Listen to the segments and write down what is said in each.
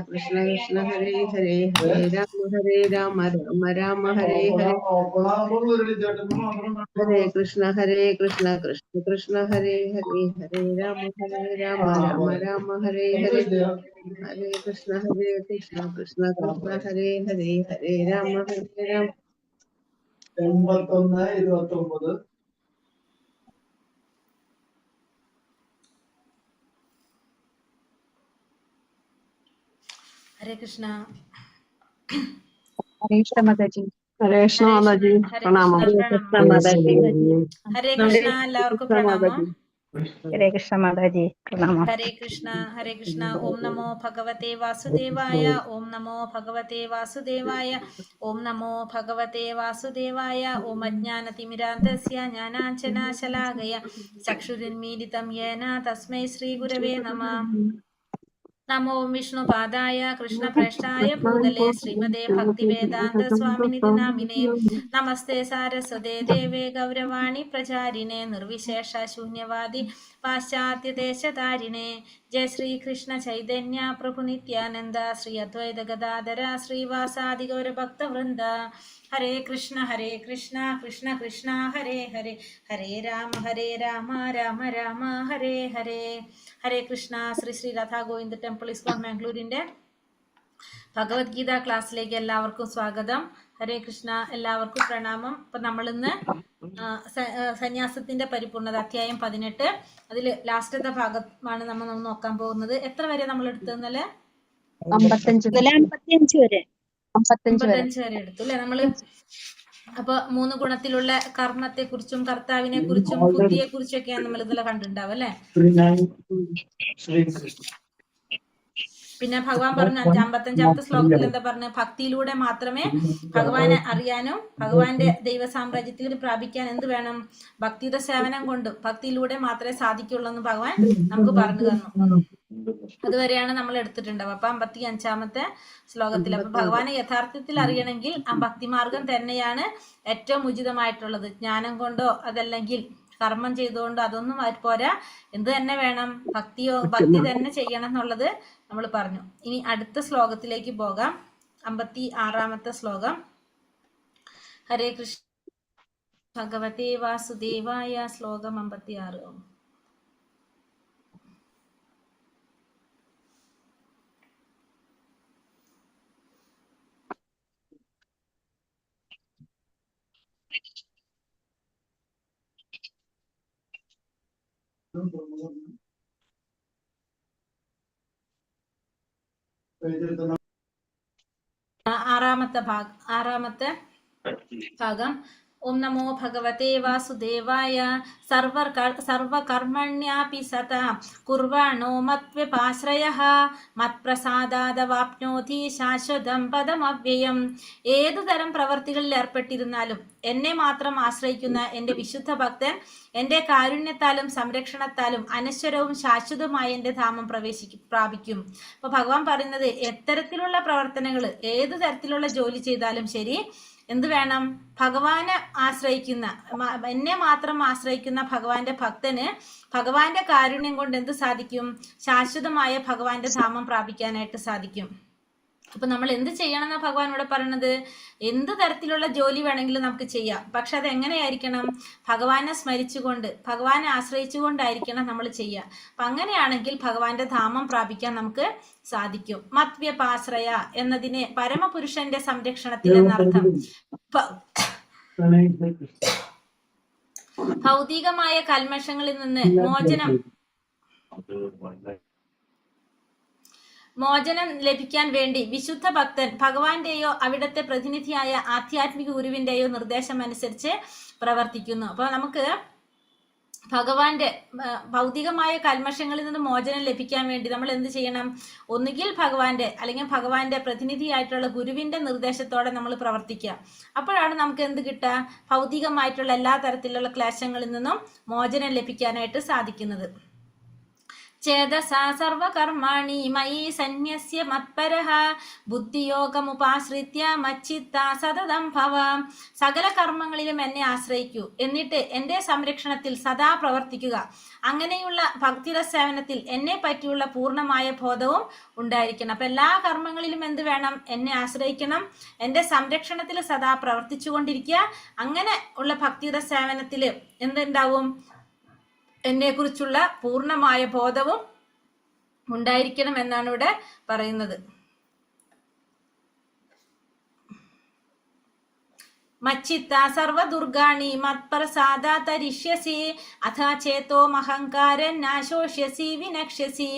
കൃഷ്ണ കൃഷ്ണ ഹരേ ഹരേ ഹരേ രാമ രാമ രാമ ഹരേ ഹരേ ഹരേ കൃഷ്ണ കൃഷ്ണ കൃഷ്ണ ഹരേ ഹരേ ഹരേ രാമ രാമ രാമ ഹരേ ഹരേ ഹരേ കൃഷ്ണ കൃഷ്ണ കൃഷ്ണ ഹരേ ഹരേ ഹരേ രാമ രാമ 81-29 ഹരേ കൃഷ്ണ. ഹരേ കൃഷ്ണ മാതാജി. ഹരേ കൃഷ്ണ മാതാജി. പ്രണാമം. ഹരേ കൃഷ്ണ. എല്ലാവർക്കും പ്രണാമം. ഹരേ കൃഷ്ണ മാതാജി. പ്രണാമം. ഹരേ കൃഷ്ണ. ഹരേ കൃഷ്ണ. ഓം നമോ ഭഗവതേ വാസുദേവായ. ഓം നമോ ഭഗവതേ വാസുദേവായ. ഓം നമോ ഭഗവതേ വാസുദേവായ. ഓം അജ്ഞാനതിമിരാന്തസ്യ ജ്ഞാനാഞ്ജനാശലാകയ ചക്ഷുരുന്മീലിതം യേന തസ്മൈ ശ്രീ ഗുരവേ നമഃ. നമോ വിഷ്ണുപാദായ കൃഷ്ണപ്രേഷ്ഠായ ഭൂതലേ ശ്രീമതേ ഭക്തിവേദാന്ത സ്വാമിനിധി നാമിനേ. നമസ്തേ സാരസ്വതേ ദേവേ ഗൗരവാണി പ്രചാരിണേ നിർവിശേഷ ശൂന്യവാദി പാശ്ചാത്യദേശതാരിണേ. ജയ ശ്രീകൃഷ്ണ ചൈതന്യ പ്രഭു നിത്യാനന്ദ ശ്രീ അദ്വൈത ഗദാധര ശ്രീവാസാദി ഗൗരഭക്തവൃന്ദ. ഹരേ കൃഷ്ണ കൃഷ്ണ കൃഷ്ണ ഹരേ ഹരേ ഹരേ രാമ രാമ രാമ ഹരേ ഹരേ. ഹരേ കൃഷ്ണ. ശ്രീ രാധാ ഗോവിന്ദ് ടെമ്പിൾ ഇസ്കോൺ മാംഗ്ലൂരിന്റെ ഭഗവത്ഗീത ക്ലാസ്സിലേക്ക് എല്ലാവർക്കും സ്വാഗതം. ഹരേ കൃഷ്ണ. എല്ലാവർക്കും പ്രണാമം. അപ്പൊ നമ്മളിന്ന് സന്യാസത്തിന്റെ പരിപൂർണത അധ്യായം 18 അതിൽ ലാസ്റ്റത്തെ ഭാഗമാണ് നമ്മൾ നോക്കാൻ പോകുന്നത്. എത്ര വരെ നമ്മൾ എടുത്തല്ലേ? 55 വരെ എടുത്തു അല്ലെ നമ്മള്. അപ്പൊ 3 ഗുണത്തിലുള്ള കർമ്മത്തെ കുറിച്ചും കർത്താവിനെ കുറിച്ചും ബുദ്ധിയെ കുറിച്ചൊക്കെയാണ് നമ്മൾ ഇന്നലെ കണ്ടിട്ടുണ്ടാവും അല്ലെ. പിന്നെ ഭഗവാൻ പറഞ്ഞു 55ാമത്തെ ശ്ലോകത്തിൽ എന്താ പറഞ്ഞു? ഭക്തിയിലൂടെ മാത്രമേ ഭഗവാനെ അറിയാനും ഭഗവാന്റെ ദൈവ സാമ്രാജ്യത്തിൽ പ്രാപിക്കാൻ എന്ത് വേണം? ഭക്തിയുടെ സേവനം കൊണ്ട് ഭക്തിയിലൂടെ മാത്രമേ സാധിക്കുള്ളൂ എന്ന് ഭഗവാൻ നമുക്ക് പറഞ്ഞു തന്നു. അതുവരെയാണ് നമ്മൾ എടുത്തിട്ടുണ്ടാവുക. അപ്പൊ 55ാമത്തെ ശ്ലോകത്തിൽ അപ്പൊ ഭഗവാനെ യഥാർത്ഥത്തിൽ അറിയണമെങ്കിൽ ആ ഭക്തിമാർഗം തന്നെയാണ് ഏറ്റവും ഉചിതമായിട്ടുള്ളത്. ജ്ഞാനം കൊണ്ടോ അതല്ലെങ്കിൽ കർമ്മം ചെയ്തുകൊണ്ടോ അതൊന്നും പോരാ. എന്ത് തന്നെ വേണം? ഭക്തി തന്നെ ചെയ്യണം എന്നുള്ളത് നമ്മൾ പറഞ്ഞു. ഇനി അടുത്ത ശ്ലോകത്തിലേക്ക് പോകാം. 56ാമത്തെ ശ്ലോകം. ഹരേ കൃഷ്ണ ഭഗവതേ വാസുദേവായ. ശ്ലോകം 56. ആറാമത്തെ ഭാഗം. ഓം നമോ ഭഗവതേ വാസുദേവായ. സർവകർമ്മണ്യാപി സതാ കുർവാണോ മത്വ്യപാശ്രയഃ മത്പ്രസാദാദവാപ്നോതി ശാശ്വതം പദമവ്യയം. ഏതു തരം പ്രവർത്തികളിൽ ഏർപ്പെട്ടിരുന്നാലും എന്നെ മാത്രം ആശ്രയിക്കുന്ന എൻ്റെ വിശുദ്ധ ഭക്തൻ എൻ്റെ കാരുണ്യത്താലും സംരക്ഷണത്താലും അനശ്വരവും ശാശ്വതവുമായ എൻ്റെ ധാമം പ്രാപിക്കും. അപ്പൊ ഭഗവാൻ പറയുന്നത് എത്തരത്തിലുള്ള പ്രവർത്തനങ്ങൾ ഏതു തരത്തിലുള്ള ജോലി ചെയ്താലും ശരി എന്ത് വേണം? ഭഗവാനെ ആശ്രയിക്കുന്ന എന്നെ മാത്രം ആശ്രയിക്കുന്ന ഭഗവാന്റെ ഭക്തന് ഭഗവാന്റെ കാരുണ്യം കൊണ്ട് എന്ത് സാധിക്കും? ശാശ്വതമായ ഭഗവാന്റെ ധാമം പ്രാപിക്കാനായിട്ട് സാധിക്കും. അപ്പൊ നമ്മൾ എന്ത് ചെയ്യണം എന്നാ ഭഗവാൻ ഇവിടെ പറയണത്? എന്ത് തരത്തിലുള്ള ജോലി വേണമെങ്കിലും നമുക്ക് ചെയ്യാം. പക്ഷെ അത് എങ്ങനെയായിരിക്കണം? ഭഗവാനെ സ്മരിച്ചുകൊണ്ട് ഭഗവാനെ ആശ്രയിച്ചുകൊണ്ടായിരിക്കണം നമ്മൾ ചെയ്യുക. അപ്പൊ അങ്ങനെയാണെങ്കിൽ ഭഗവാന്റെ ധാമം പ്രാപിക്കാൻ നമുക്ക് സാധിക്കും. മത്വ്യപാശ്രയ എന്നതിന് പരമപുരുഷന്റെ സംരക്ഷണത്തിൽ എന്നർത്ഥം. ഭൗതികമായ കൽമഷങ്ങളിൽ നിന്ന് മോചനം ലഭിക്കാൻ വേണ്ടി വിശുദ്ധ ഭക്തൻ ഭഗവാന്റെയോ അവിടുത്തെ പ്രതിനിധിയായ ആധ്യാത്മിക ഗുരുവിന്റെയോ നിർദ്ദേശം അനുസരിച്ച് പ്രവർത്തിക്കുന്നു. അപ്പൊ നമുക്ക് ഭഗവാന്റെ ഭൗതികമായ കൽമഷങ്ങളിൽ നിന്ന് മോചനം ലഭിക്കാൻ വേണ്ടി നമ്മൾ എന്ത് ചെയ്യണം? ഒന്നുകിൽ ഭഗവാന്റെ അല്ലെങ്കിൽ ഭഗവാന്റെ പ്രതിനിധിയായിട്ടുള്ള ഗുരുവിന്റെ നിർദ്ദേശത്തോടെ നമ്മൾ പ്രവർത്തിക്കുക. അപ്പോഴാണ് നമുക്ക് എന്ത് കിട്ടുക? ഭൗതികമായിട്ടുള്ള എല്ലാ തരത്തിലുള്ള ക്ലേശങ്ങളിൽ നിന്നും മോചനം ലഭിക്കാനായിട്ട് സാധിക്കുന്നത്. ചേതസാ സർവകർമാണി മയി സന്യസ്യ മത്പരഃ ബുദ്ധിയോഗമുപാശ്രിത്യ മച്ചിത്ത സതതം ഭവ. സകല കർമ്മങ്ങളിലും എന്നെ ആശ്രയിക്കൂ, എന്നിട്ട് എൻ്റെ സംരക്ഷണത്തിൽ സദാ പ്രവർത്തിക്കുക. അങ്ങനെയുള്ള ഭക്തിയുടെ സേവനത്തിൽ എന്നെ പറ്റിയുള്ള പൂർണ്ണമായ ബോധവും ഉണ്ടായിരിക്കണം. അപ്പൊ എല്ലാ കർമ്മങ്ങളിലും എന്ത് വേണം? എന്നെ ആശ്രയിക്കണം, എൻ്റെ സംരക്ഷണത്തിൽ സദാ പ്രവർത്തിച്ചു കൊണ്ടിരിക്കുക. അങ്ങനെ ഉള്ള ഭക്തിയുടെ സേവനത്തിൽ എന്തുണ്ടാവും? എന്നെ കുറിച്ചുള്ള പൂർണ്ണമായ ബോധവും ഉണ്ടായിരിക്കണം എന്നാണ് ഇവിടെ പറയുന്നത്. മച്ചിത്ത സർവദുർഗാണി മത്പ്രസാദാതരിഷ്യസി അഥാ ചേതോ മഹങ്കാരൻ നാശോഷ്യസി വിനക്ഷ്യസി.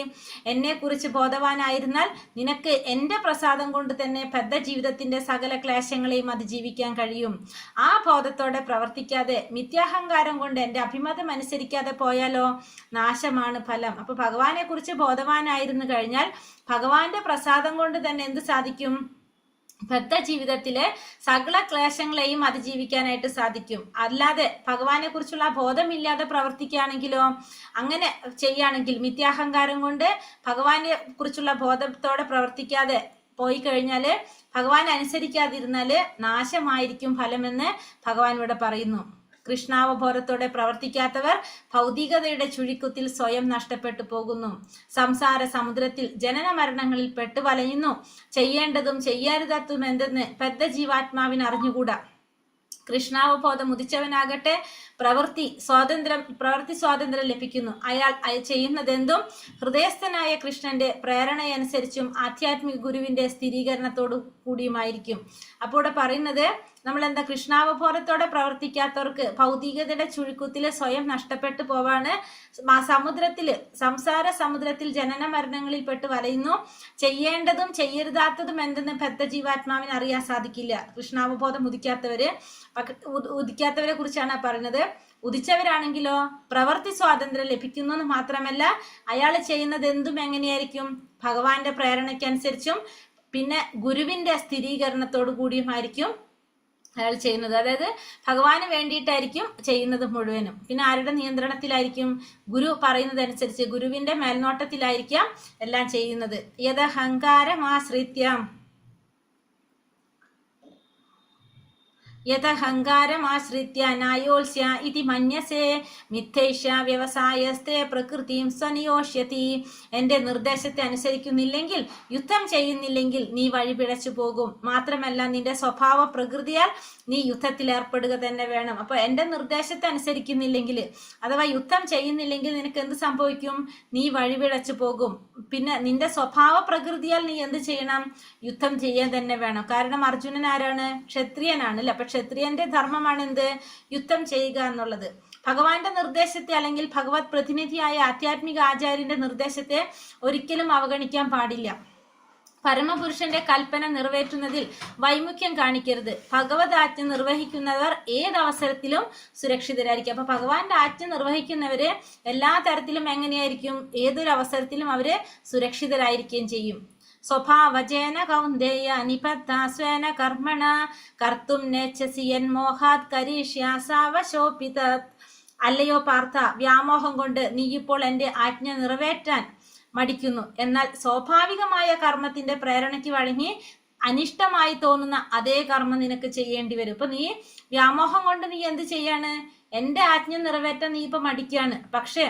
എന്നെ കുറിച്ച് ബോധവാനായിരുന്നാൽ നിനക്ക് എൻ്റെ പ്രസാദം കൊണ്ട് തന്നെ ബദ്ധ ജീവിതത്തിന്റെ സകല ക്ലേശങ്ങളെയും അതിജീവിക്കാൻ കഴിയും. ആ ബോധത്തോടെ പ്രവർത്തിക്കാതെ മിഥ്യാഹങ്കാരം കൊണ്ട് എൻ്റെ അഭിമതം അനുസരിക്കാതെ പോയാലോ നാശമാണ് ഫലം. അപ്പൊ ഭഗവാനെ കുറിച്ച് ബോധവാനായിരുന്നു കഴിഞ്ഞാൽ ഭഗവാന്റെ പ്രസാദം കൊണ്ട് തന്നെ എന്ത് സാധിക്കും? ബദ്ധ ജീവിതത്തിലെ സകല ക്ലേശങ്ങളെയും അതിജീവിക്കാനായിട്ട് സാധിക്കും. അല്ലാതെ ഭഗവാനെ കുറിച്ചുള്ള ബോധമില്ലാതെ പ്രവർത്തിക്കുകയാണെങ്കിലോ, അങ്ങനെ ചെയ്യുകയാണെങ്കിൽ മിഥ്യാഹങ്കാരം കൊണ്ട് ഭഗവാനെ കുറിച്ചുള്ള ബോധത്തോടെ പ്രവർത്തിക്കാതെ പോയി കഴിഞ്ഞാല്, ഭഗവാനെ അനുസരിക്കാതിരുന്നാല് നാശമായിരിക്കും ഫലമെന്ന് ഭഗവാൻ ഇവിടെ പറയുന്നു. കൃഷ്ണാവബോധത്തോടെ പ്രവർത്തിക്കാത്തവർ ഭൗതികതയുടെ ചുഴിക്കുത്തിൽ സ്വയം നഷ്ടപ്പെട്ടു പോകുന്നു. സംസാര സമുദ്രത്തിൽ ജനന മരണങ്ങളിൽ പെട്ടുവലയുന്നു. ചെയ്യേണ്ടതും ചെയ്യരുതാത്തതും എന്തെന്ന് ബദ്ധ ജീവാത്മാവിന് അറിഞ്ഞുകൂടാ. കൃഷ്ണാവബോധം ഉദിച്ചവനാകട്ടെ പ്രവൃത്തി സ്വാതന്ത്ര്യം ലഭിക്കുന്നു. അയാൾ ചെയ്യുന്നതെന്തും ഹൃദയസ്ഥനായ കൃഷ്ണന്റെ പ്രേരണയനുസരിച്ചും ആധ്യാത്മിക ഗുരുവിന്റെ സ്ഥിരീകരണത്തോടു കൂടിയുമായിരിക്കും. അപ്പോൾ ഇവിടെ പറയുന്നത് നമ്മൾ എന്താ, കൃഷ്ണാവബോധത്തോടെ പ്രവർത്തിക്കാത്തവർക്ക് ഭൗതികതയുടെ ചുഴിക്കുത്തില് സ്വയം നഷ്ടപ്പെട്ടു പോവാണ്. സംസാര സമുദ്രത്തിൽ ജനന മരണങ്ങളിൽ പെട്ട് വലയുന്നു. ചെയ്യേണ്ടതും ചെയ്യരുതാത്തതും എന്തെന്ന് ബദ്ധ ജീവാത്മാവിന് അറിയാൻ സാധിക്കില്ല. കൃഷ്ണാവബോധം ഉദിക്കാത്തവരെ കുറിച്ചാണ് പറയുന്നത്. ഉദിച്ചവരാണെങ്കിലോ പ്രവൃത്തി സ്വാതന്ത്ര്യം ലഭിക്കുന്നു എന്ന് മാത്രമല്ല, അയാൾ ചെയ്യുന്നത് എന്തും എങ്ങനെയായിരിക്കും? ഭഗവാന്റെ പ്രേരണയ്ക്കനുസരിച്ചും പിന്നെ ഗുരുവിന്റെ സ്ഥിരീകരണത്തോടു കൂടിയുമായിരിക്കും അയാൾ ചെയ്യുന്നത്. അതായത് ഭഗവാന് വേണ്ടിയിട്ടായിരിക്കും ചെയ്യുന്നത് മുഴുവനും. പിന്നെ ആരുടെ നിയന്ത്രണത്തിലായിരിക്കും? ഗുരു പറയുന്നതനുസരിച്ച് ഗുരുവിന്റെ മേൽനോട്ടത്തിലായിരിക്കാം എല്ലാം ചെയ്യുന്നത്. യഥഹങ്കാരമാശ്രിത്യ നായോത്സ്യ ഇതി മന്യസേ മിഥ്യൈഷ വ്യവസായസ്തേ പ്രകൃതിം സ്വനിയോഷ്യതി. എൻ്റെ നിർദ്ദേശത്തെ അനുസരിക്കുന്നില്ലെങ്കിൽ, യുദ്ധം ചെയ്യുന്നില്ലെങ്കിൽ നീ വഴിപിഴച്ചു പോകും. മാത്രമല്ല നിന്റെ സ്വഭാവ പ്രകൃതിയാൽ നീ യുദ്ധത്തിൽ ഏർപ്പെടുക തന്നെ വേണം. അപ്പൊ എൻ്റെ നിർദ്ദേശത്തെ അനുസരിക്കുന്നില്ലെങ്കിൽ അഥവാ യുദ്ധം ചെയ്യുന്നില്ലെങ്കിൽ നിനക്ക് എന്ത് സംഭവിക്കും? നീ വഴിപിഴച്ചു പോകും. പിന്നെ നിന്റെ സ്വഭാവ പ്രകൃതിയാൽ നീ എന്ത് ചെയ്യണം? യുദ്ധം ചെയ്യാൻ തന്നെ വേണം. കാരണം അർജുനൻ ആരാണ്? ക്ഷത്രിയനാണ് അല്ലെ. അപ്പൊ ക്ഷത്രിയന്റെ ധർമ്മമാണ് എന്ത്? യുദ്ധം ചെയ്യുക എന്നുള്ളത്. ഭഗവാന്റെ നിർദ്ദേശത്തെ അല്ലെങ്കിൽ ഭഗവത് പ്രതിനിധിയായ ആധ്യാത്മിക ആചാര്യന്റെ നിർദ്ദേശത്തെ ഒരിക്കലും അവഗണിക്കാൻ പാടില്ല. പരമപുരുഷന്റെ കൽപ്പന നിറവേറ്റുന്നതിൽ വൈമുഖ്യം കാണിക്കരുത്. ഭഗവത് ആജ്ഞ നിർവഹിക്കുന്നവർ ഏതവസരത്തിലും സുരക്ഷിതരായിരിക്കും. അപ്പൊ ഭഗവാന്റെ ആജ്ഞ നിർവഹിക്കുന്നവര് എല്ലാ തരത്തിലും എങ്ങനെയായിരിക്കും? ഏതൊരു അവസരത്തിലും അവര് സുരക്ഷിതരായിരിക്കുകയും ചെയ്യും. സ്വഭാവജേന കൗന്ദേയ നിബദ്ധാസ്വേന കർമ്മണ കർത്തും നേച്ഛസി യന്മോഹാത് കരീഷ്യാസാവശോപിതത്. അല്ലയോ പാർത്ഥ, വ്യാമോഹം കൊണ്ട് നീ ഇപ്പോൾ എൻ്റെ ആജ്ഞ നിറവേറ്റാൻ മടിക്കുന്നു. എന്നാൽ സ്വാഭാവികമായ കർമ്മത്തിന്റെ പ്രേരണയ്ക്ക് വഴങ്ങി അനിഷ്ടമായി തോന്നുന്ന അതേ കർമ്മം നിനക്ക് ചെയ്യേണ്ടി വരും. ഇപ്പൊ നീ വ്യാമോഹം കൊണ്ട് നീ എന്ത് ചെയ്യാണ്? എൻ്റെ ആജ്ഞ നിറവേറ്റാൻ നീ ഇപ്പൊ മടിക്കാണ്. പക്ഷെ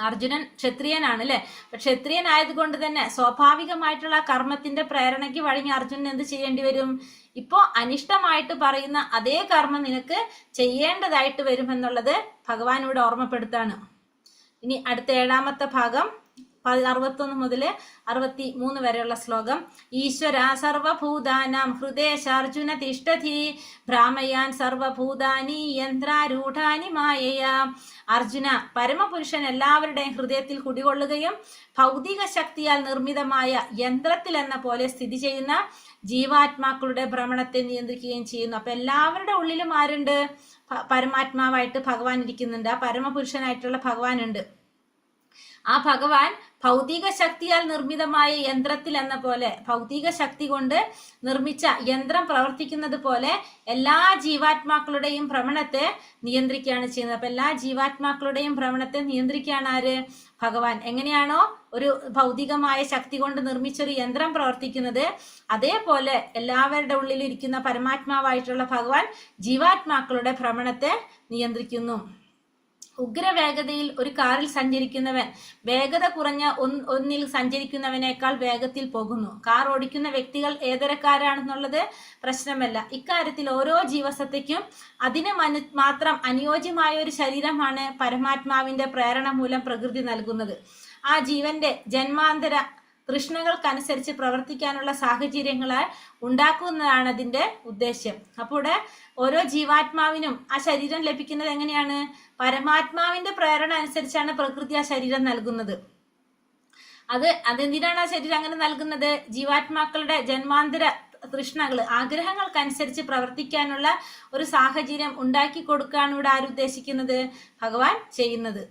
അർജുനൻ ക്ഷത്രിയനാണ് അല്ലെ. ക്ഷത്രിയനായതുകൊണ്ട് തന്നെ സ്വാഭാവികമായിട്ടുള്ള കർമ്മത്തിന്റെ പ്രേരണയ്ക്ക് വഴങ്ങി അർജുനൻ എന്ത് ചെയ്യേണ്ടി വരും? ഇപ്പോ അനിഷ്ടമായിട്ട് പറയുന്ന അതേ കർമ്മം നിനക്ക് ചെയ്യേണ്ടതായിട്ട് വരുമെന്നുള്ളത് ഭഗവാൻ ഇവിടെ ഓർമ്മപ്പെടുത്താണ്. ഇനി അടുത്ത 7ാമത്തെ ഭാഗം 61 മുതൽ 63 വരെയുള്ള ശ്ലോകം. ഈശ്വര സർവഭൂതാനാം ഹൃദയശാർജുന തിഷ്ഠതി ഭ്രാമയാൻ സർവഭൂതാനി യന്ത്രാരൂഢാനി മായയാ. അർജുന, പരമപുരുഷൻ എല്ലാവരുടെയും ഹൃദയത്തിൽ കുടികൊള്ളുകയും ഭൗതിക ശക്തിയാൽ നിർമ്മിതമായ യന്ത്രത്തിൽ എന്ന പോലെ സ്ഥിതി ചെയ്യുന്ന ജീവാത്മാക്കളുടെ ഭ്രമണത്തെ നിയന്ത്രിക്കുകയും ചെയ്യുന്നു. അപ്പൊ എല്ലാവരുടെ ഉള്ളിലും ആരുണ്ട്? പരമാത്മാവായിട്ട് ഭഗവാൻ ഇരിക്കുന്നുണ്ട്. ആ പരമപുരുഷനായിട്ടുള്ള ഭഗവാൻ ഉണ്ട്. ആ ഭഗവാൻ ഭൗതിക ശക്തിയാൽ നിർമ്മിതമായ യന്ത്രത്തിൽ എന്ന പോലെ, ഭൗതിക ശക്തി കൊണ്ട് നിർമ്മിച്ച യന്ത്രം പ്രവർത്തിക്കുന്നത് പോലെ എല്ലാ ജീവാത്മാക്കളുടെയും ഭ്രമണത്തെ നിയന്ത്രിക്കുകയാണ് ചെയ്യുന്നത്. അപ്പൊ എല്ലാ ജീവാത്മാക്കളുടെയും ഭ്രമണത്തെ നിയന്ത്രിക്കുകയാണ് ആര്? ഭഗവാൻ. എങ്ങനെയാണോ ഒരു ഭൗതികമായ ശക്തി കൊണ്ട് നിർമ്മിച്ചൊരു യന്ത്രം പ്രവർത്തിക്കുന്നത്, അതേപോലെ എല്ലാവരുടെ ഉള്ളിലിരിക്കുന്ന പരമാത്മാവായിട്ടുള്ള ഭഗവാൻ ജീവാത്മാക്കളുടെ ഭ്രമണത്തെ നിയന്ത്രിക്കുന്നു. ഉഗ്രവേഗതയിൽ ഒരു കാറിൽ സഞ്ചരിക്കുന്നവൻ വേഗത കുറഞ്ഞ ഒന്നിൽ സഞ്ചരിക്കുന്നവനേക്കാൾ വേഗത്തിൽ പോകുന്നു. കാർ ഓടിക്കുന്ന വ്യക്തികൾ ഏതരക്കാരാണെന്നുള്ളത് പ്രശ്നമല്ല. ഇക്കാര്യത്തിൽ ഓരോ ജീവസത്തയ്ക്കും അതിന് മാത്രം അനുയോജ്യമായ ഒരു ശരീരമാണ് പരമാത്മാവിന്റെ പ്രേരണ മൂലം പ്രകൃതി നൽകുന്നത്. ആ ജീവന്റെ ജന്മാന്തര തൃഷ്ണകൾക്കനുസരിച്ച് പ്രവർത്തിക്കാനുള്ള സാഹചര്യങ്ങളാൽ ഉണ്ടാക്കുന്നതാണ് അതിന്റെ ഉദ്ദേശ്യം. അപ്പോൾ ഓരോ ജീവാത്മാവിനും ആ ശരീരം ലഭിക്കുന്നത് എങ്ങനെയാണ്? പരമാത്മാവിന്റെ പ്രേരണ അനുസരിച്ചാണ് പ്രകൃതി ആ ശരീരം നൽകുന്നത്. അതെന്തിനാണ് ആ ശരീരം അങ്ങനെ നൽകുന്നത്? ജീവാത്മാക്കളുടെ ജന്മാന്തര തൃഷ്ണകള്, ആഗ്രഹങ്ങൾക്കനുസരിച്ച് പ്രവർത്തിക്കാനുള്ള ഒരു സാഹചര്യം ഉണ്ടാക്കി കൊടുക്കുകയാണ് ഇവിടെ ആരുദ്ദേശിക്കുന്നത്? ഭഗവാൻ ചെയ്യുന്നത്.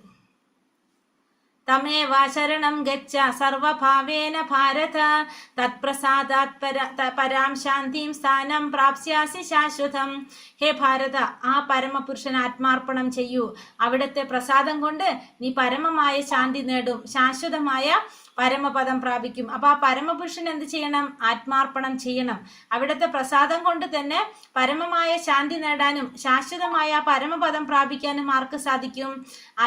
തമേവ ശരണം ഗച്ഛ സർവഭാവേന ഭാരത തത്പ്രസാദാത് പരാം ശാന്തിം സ്ഥാനം പ്രാപ്സ്യാസി ശാശ്വതം. ഹേ ഭാരത, ആ പരമപുരുഷൻ ആത്മാർപ്പണം ചെയ്യൂ. അവിടുത്തെ പ്രസാദം കൊണ്ട് നീ പരമമായ ശാന്തി നേടും, ശാശ്വതമായ പരമപദം പ്രാപിക്കും. അപ്പൊ ആ പരമപുരുഷൻ എന്ത് ചെയ്യണം? ആത്മാർപ്പണം ചെയ്യണം. അവിടുത്തെ പ്രസാദം കൊണ്ട് തന്നെ പരമമായ ശാന്തി നേടാനും ശാശ്വതമായ പരമപദം പ്രാപിക്കാനും ആർക്ക് സാധിക്കും?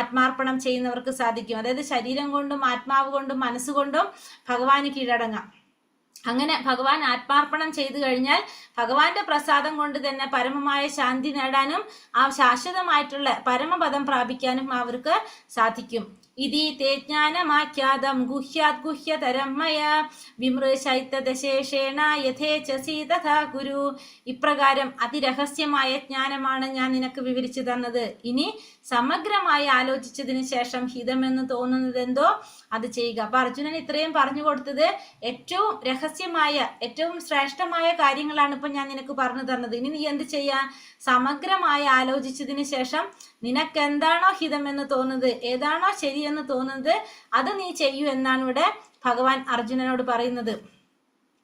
ആത്മാർപ്പണം ചെയ്യുന്നവർക്ക് സാധിക്കും. അതായത് ശരീരം കൊണ്ടും ആത്മാവ് കൊണ്ടും മനസ്സുകൊണ്ടും ഭഗവാന് കീഴടങ്ങാം. അങ്ങനെ ഭഗവാൻ ആത്മാർപ്പണം ചെയ്തു കഴിഞ്ഞാൽ ഭഗവാന്റെ പ്രസാദം കൊണ്ട് തന്നെ പരമമായ ശാന്തി നേടാനും ആ ശാശ്വതമായിട്ടുള്ള പരമപദം പ്രാപിക്കാനും അവർക്ക് സാധിക്കും. ഇതി തേ ജ്ഞാനമാഖ്യാതം ഗുഹ്യാത് ഗുഹ്യതരം മയ വിമൃശൈതദശേഷേണ യഥേച്ഛസി തഥാ കുരു. ഇപ്രകാരം അതിരഹസ്യമായ ജ്ഞാനമാണ് ഞാൻ നിനക്ക് വിവരിച്ചു തന്നത്. ഇനി സമഗ്രമായി ആലോചിച്ചതിന് ശേഷം ഹിതമെന്ന് തോന്നുന്നതെന്തോ അത് ചെയ്യുക. അപ്പൊ അർജുനൻ ഇത്രയും പറഞ്ഞു കൊടുത്തത് ഏറ്റവും രഹസ്യമായ, ഏറ്റവും ശ്രേഷ്ഠമായ കാര്യങ്ങളാണ് ഇപ്പൊ ഞാൻ നിനക്ക് പറഞ്ഞു തന്നത്. ഇനി നീ എന്ത് ചെയ്യാ? സമഗ്രമായി ആലോചിച്ചതിന് ശേഷം നിനക്ക് എന്താണോ ഹിതമെന്ന് തോന്നുന്നത്, ഏതാണോ ശരിയെന്ന് തോന്നുന്നത്, അത് നീ ചെയ്യൂ എന്നാണ് ഇവിടെ ഭഗവാൻ അർജുനനോട് പറയുന്നത്.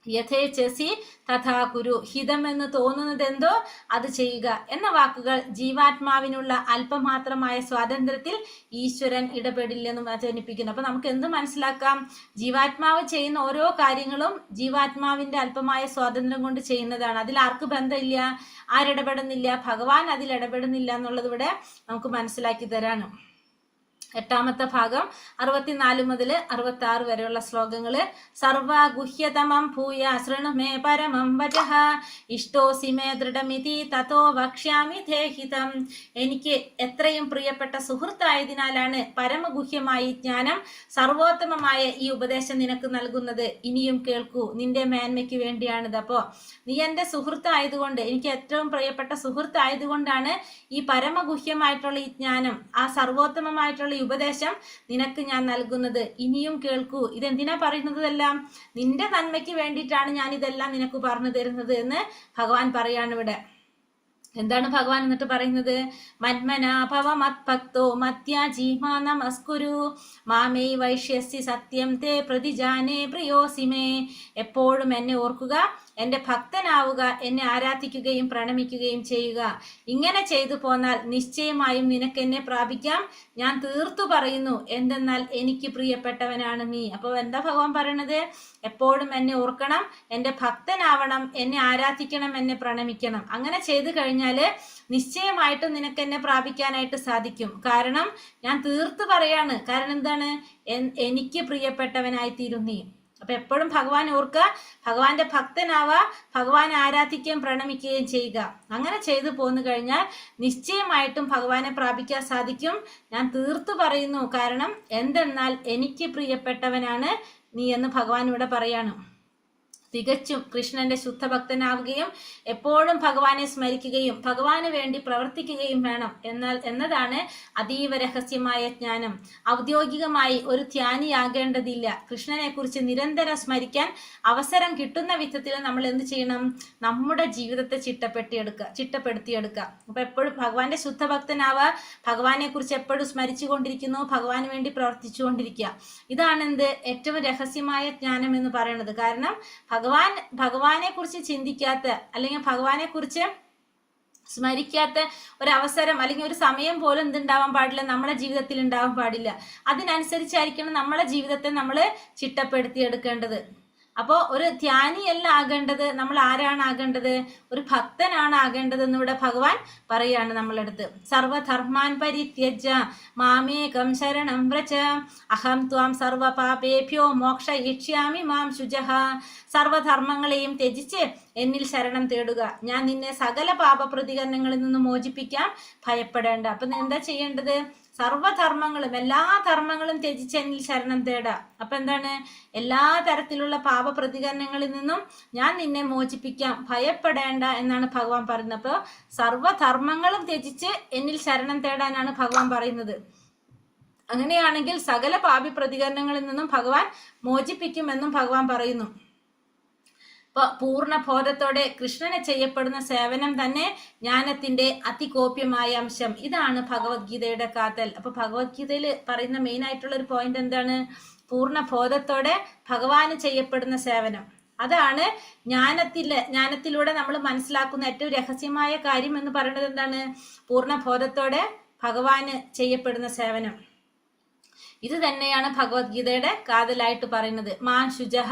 യഥേച്ഛസി തഥാ കുരു. ഹിതം എന്ന് തോന്നുന്നത് എന്തോ അത് ചെയ്യുക എന്ന വാക്കുകൾ ജീവാത്മാവിനുള്ള അല്പമാത്രമായ സ്വാതന്ത്ര്യത്തിൽ ഈശ്വരൻ ഇടപെടില്ലെന്നും ജനിപ്പിക്കുന്നു. അപ്പൊ നമുക്ക് എന്ത് മനസ്സിലാക്കാം? ജീവാത്മാവ് ചെയ്യുന്ന ഓരോ കാര്യങ്ങളും ജീവാത്മാവിന്റെ അല്പമായ സ്വാതന്ത്ര്യം കൊണ്ട് ചെയ്യുന്നതാണ്. അതിൽ ആർക്ക് ബന്ധമില്ല, ആരിടപെടുന്നില്ല, ഭഗവാൻ അതിൽ ഇടപെടുന്നില്ല എന്നുള്ളത് ഇവിടെ നമുക്ക് മനസ്സിലാക്കി തരാണ്. എട്ടാമത്തെ ഭാഗം 64 മുതൽ 66 വരെയുള്ള ശ്ലോകങ്ങള്. സർവ ഗുഹ്യതമം ഭൂയ ശൃണുമേ പരമം വചഃ ഇഷ്ടോസി മേ ദൃഢമിതി തതോ വക്ഷ്യാമി തേ ഹിതം. എനിക്ക് എത്രയും പ്രിയപ്പെട്ട സുഹൃത്തായതിനാലാണ് പരമഗുഹ്യമായ ജ്ഞാനം, സർവോത്തമമായ ഈ ഉപദേശം നിനക്ക് നൽകുന്നത്. ഇനിയും കേൾക്കൂ, നിന്റെ മേന്മയ്ക്ക് വേണ്ടിയാണിത്. അപ്പോ നീ എന്റെ സുഹൃത്തായതുകൊണ്ട്, എനിക്ക് ഏറ്റവും പ്രിയപ്പെട്ട സുഹൃത്തായതുകൊണ്ടാണ് ഈ പരമഗുഹ്യമായിട്ടുള്ള ഈ ജ്ഞാനം, ആ സർവോത്തമമായിട്ടുള്ള ഉപദേശം നിനക്ക് ഞാൻ നൽകുന്നത്. ഇനിയും കേൾക്കൂ. ഇതെന്തിനാ പറയുന്നതെല്ലാം? നിന്റെ നന്മയ്ക്ക് വേണ്ടിയിട്ടാണ് ഞാൻ ഇതെല്ലാം നിനക്ക് പറഞ്ഞു തരുന്നത് എന്ന് ഭഗവാൻ പറയാണ് ഇവിടെ. എന്താണ് ഭഗവാൻ എന്നിട്ട് പറയുന്നത്? മന്മനാഭവ മത്ഭക്തോ മത്യാജീമാ നമസ്കുരു മാമേ വൈഷ്യസി സത്യം തേ പ്രതിജാനേ പ്രിയോസിമേ. എപ്പോഴും എന്നെ ഓർക്കുക, എന്റെ ഭക്തനാവുക, എന്നെ ആരാധിക്കുകയും പ്രണമിക്കുകയും ചെയ്യുക. ഇങ്ങനെ ചെയ്തു പോന്നാൽ നിശ്ചയമായും നിനക്ക് എന്നെ പ്രാപിക്കാം. ഞാൻ തീർത്തു പറയുന്നു, എന്തെന്നാൽ എനിക്ക് പ്രിയപ്പെട്ടവനാണ് നീ. അപ്പൊ എന്താ ഭഗവാൻ പറയണത്? എപ്പോഴും എന്നെ ഓർക്കണം, എന്റെ ഭക്തനാവണം, എന്നെ ആരാധിക്കണം, എന്നെ പ്രണമിക്കണം. അങ്ങനെ ചെയ്തു കഴിഞ്ഞാല് നിശ്ചയമായിട്ടും നിനക്ക് എന്നെ പ്രാപിക്കാനായിട്ട് സാധിക്കും. കാരണം ഞാൻ തീർത്തു പറയാണ്. കാരണം എന്താണ്? എനിക്ക് പ്രിയപ്പെട്ടവനായി തീരും നീ. അപ്പൊ എപ്പോഴും ഭഗവാൻ ഓർക്കുക, ഭഗവാന്റെ ഭക്തനാവുക, ഭഗവാനെ ആരാധിക്കുകയും പ്രണമിക്കുകയും ചെയ്യുക. അങ്ങനെ ചെയ്തു പോന്നു കഴിഞ്ഞാൽ നിശ്ചയമായിട്ടും ഭഗവാനെ പ്രാപിക്കാൻ സാധിക്കും. ഞാൻ തീർത്തു പറയുന്നു, കാരണം എന്തെന്നാൽ എനിക്ക് പ്രിയപ്പെട്ടവനാണ് നീ എന്ന് ഭഗവാൻ ഇവിടെ പറയാണ്. തികച്ചും കൃഷ്ണന്റെ ശുദ്ധഭക്തനാവുകയും എപ്പോഴും ഭഗവാനെ സ്മരിക്കുകയും ഭഗവാന് വേണ്ടി പ്രവർത്തിക്കുകയും വേണം എന്നതാണ് അതീവ രഹസ്യമായ ജ്ഞാനം. ഔദ്യോഗികമായി ഒരു ധ്യാനിയാകേണ്ടതില്ല. കൃഷ്ണനെ കുറിച്ച് നിരന്തരം സ്മരിക്കാൻ അവസരം കിട്ടുന്ന വിധത്തിൽ നമ്മൾ എന്ത് ചെയ്യണം? നമ്മുടെ ജീവിതത്തെ ചിട്ടപ്പെടുത്തിയെടുക്കുക. അപ്പൊ എപ്പോഴും ഭഗവാന്റെ ശുദ്ധഭക്തനാവുക, ഭഗവാനെ കുറിച്ച് എപ്പോഴും സ്മരിച്ചു കൊണ്ടിരിക്കുന്നു, ഭഗവാന് വേണ്ടി പ്രവർത്തിച്ചു കൊണ്ടിരിക്കുക. ഇതാണ് ഏറ്റവും രഹസ്യമായ ജ്ഞാനം എന്ന് പറയുന്നത്. കാരണം ഭഗവാനെ കുറിച്ച് ചിന്തിക്കാത്ത അല്ലെങ്കിൽ ഭഗവാനെ കുറിച്ച് സ്മരിക്കാത്ത ഒരവസരം അല്ലെങ്കിൽ ഒരു സമയം പോലും എന്തുണ്ടാവാൻ പാടില്ല, നമ്മുടെ ജീവിതത്തിൽ ഉണ്ടാവാൻ പാടില്ല. അതിനനുസരിച്ചായിരിക്കണം നമ്മളെ ജീവിതത്തെ നമ്മൾ ചിട്ടപ്പെടുത്തിയെടുക്കേണ്ടത്. അപ്പോൾ ഒരു ധ്യാനിയല്ല ആകേണ്ടത്, നമ്മൾ ആരാണ് ആകേണ്ടത്? ഒരു ഭക്തനാണ് ആകേണ്ടത് എന്നിവിടെ ഭഗവാൻ പറയാണ് നമ്മളടുത്ത്. സർവധർമാൻ പരിത്യജ മാമേകം ശരണം വ്രജ അഹം ത്വാം സർവപാപേഭ്യോ മോക്ഷയിഷ്യാമി മാം ശുചഃ. സർവധർമ്മങ്ങളെയും ത്യജിച്ച് എന്നിൽ ശരണം തേടുക, ഞാൻ നിന്നെ സകല പാപപ്രതികരണങ്ങളിൽ നിന്ന് മോചിപ്പിക്കാം, ഭയപ്പെടേണ്ട. അപ്പൊ എന്താ ചെയ്യേണ്ടത്? സർവധർമ്മങ്ങളും എല്ലാ ധർമ്മങ്ങളും ത്യജിച്ച് എന്നിൽ ശരണം തേടുക. അപ്പൊ എന്താണ്? എല്ലാ തരത്തിലുള്ള പാപപ്രതികരണങ്ങളിൽ നിന്നും ഞാൻ നിന്നെ മോചിപ്പിക്കാം, ഭയപ്പെടേണ്ട എന്നാണ് ഭഗവാൻ പറയുന്നത്. അപ്പൊ സർവധർമ്മങ്ങളും ത്യജിച്ച് എന്നിൽ ശരണം തേടാനാണ് ഭഗവാൻ പറയുന്നത്. അങ്ങനെയാണെങ്കിൽ സകല പാപി പ്രതികരണങ്ങളിൽ നിന്നും ഭഗവാൻ മോചിപ്പിക്കുമെന്നും ഭഗവാൻ പറയുന്നു. ഇപ്പൊ പൂർണ്ണ ബോധത്തോടെ കൃഷ്ണനെ ചെയ്യപ്പെടുന്ന സേവനം തന്നെ ജ്ഞാനത്തിന്റെ അതികോപ്യമായ അംശം. ഇതാണ് ഭഗവത്ഗീതയുടെ കാതൽ. അപ്പൊ ഭഗവത്ഗീതയിൽ പറയുന്ന മെയിൻ ആയിട്ടുള്ള ഒരു പോയിന്റ് എന്താണ്? പൂർണ്ണ ബോധത്തോടെ ഭഗവാന് ചെയ്യപ്പെടുന്ന സേവനം. അതാണ് ജ്ഞാനത്തിലൂടെ നമ്മൾ മനസ്സിലാക്കുന്ന ഏറ്റവും രഹസ്യമായ കാര്യം എന്ന് പറയുന്നത്. എന്താണ്? പൂർണ്ണ ബോധത്തോടെ ഭഗവാന് ചെയ്യപ്പെടുന്ന സേവനം. ഇത് തന്നെയാണ് ഭഗവത്ഗീതയുടെ കാതലായിട്ട് പറയുന്നത്. മാൻ ശുചഃ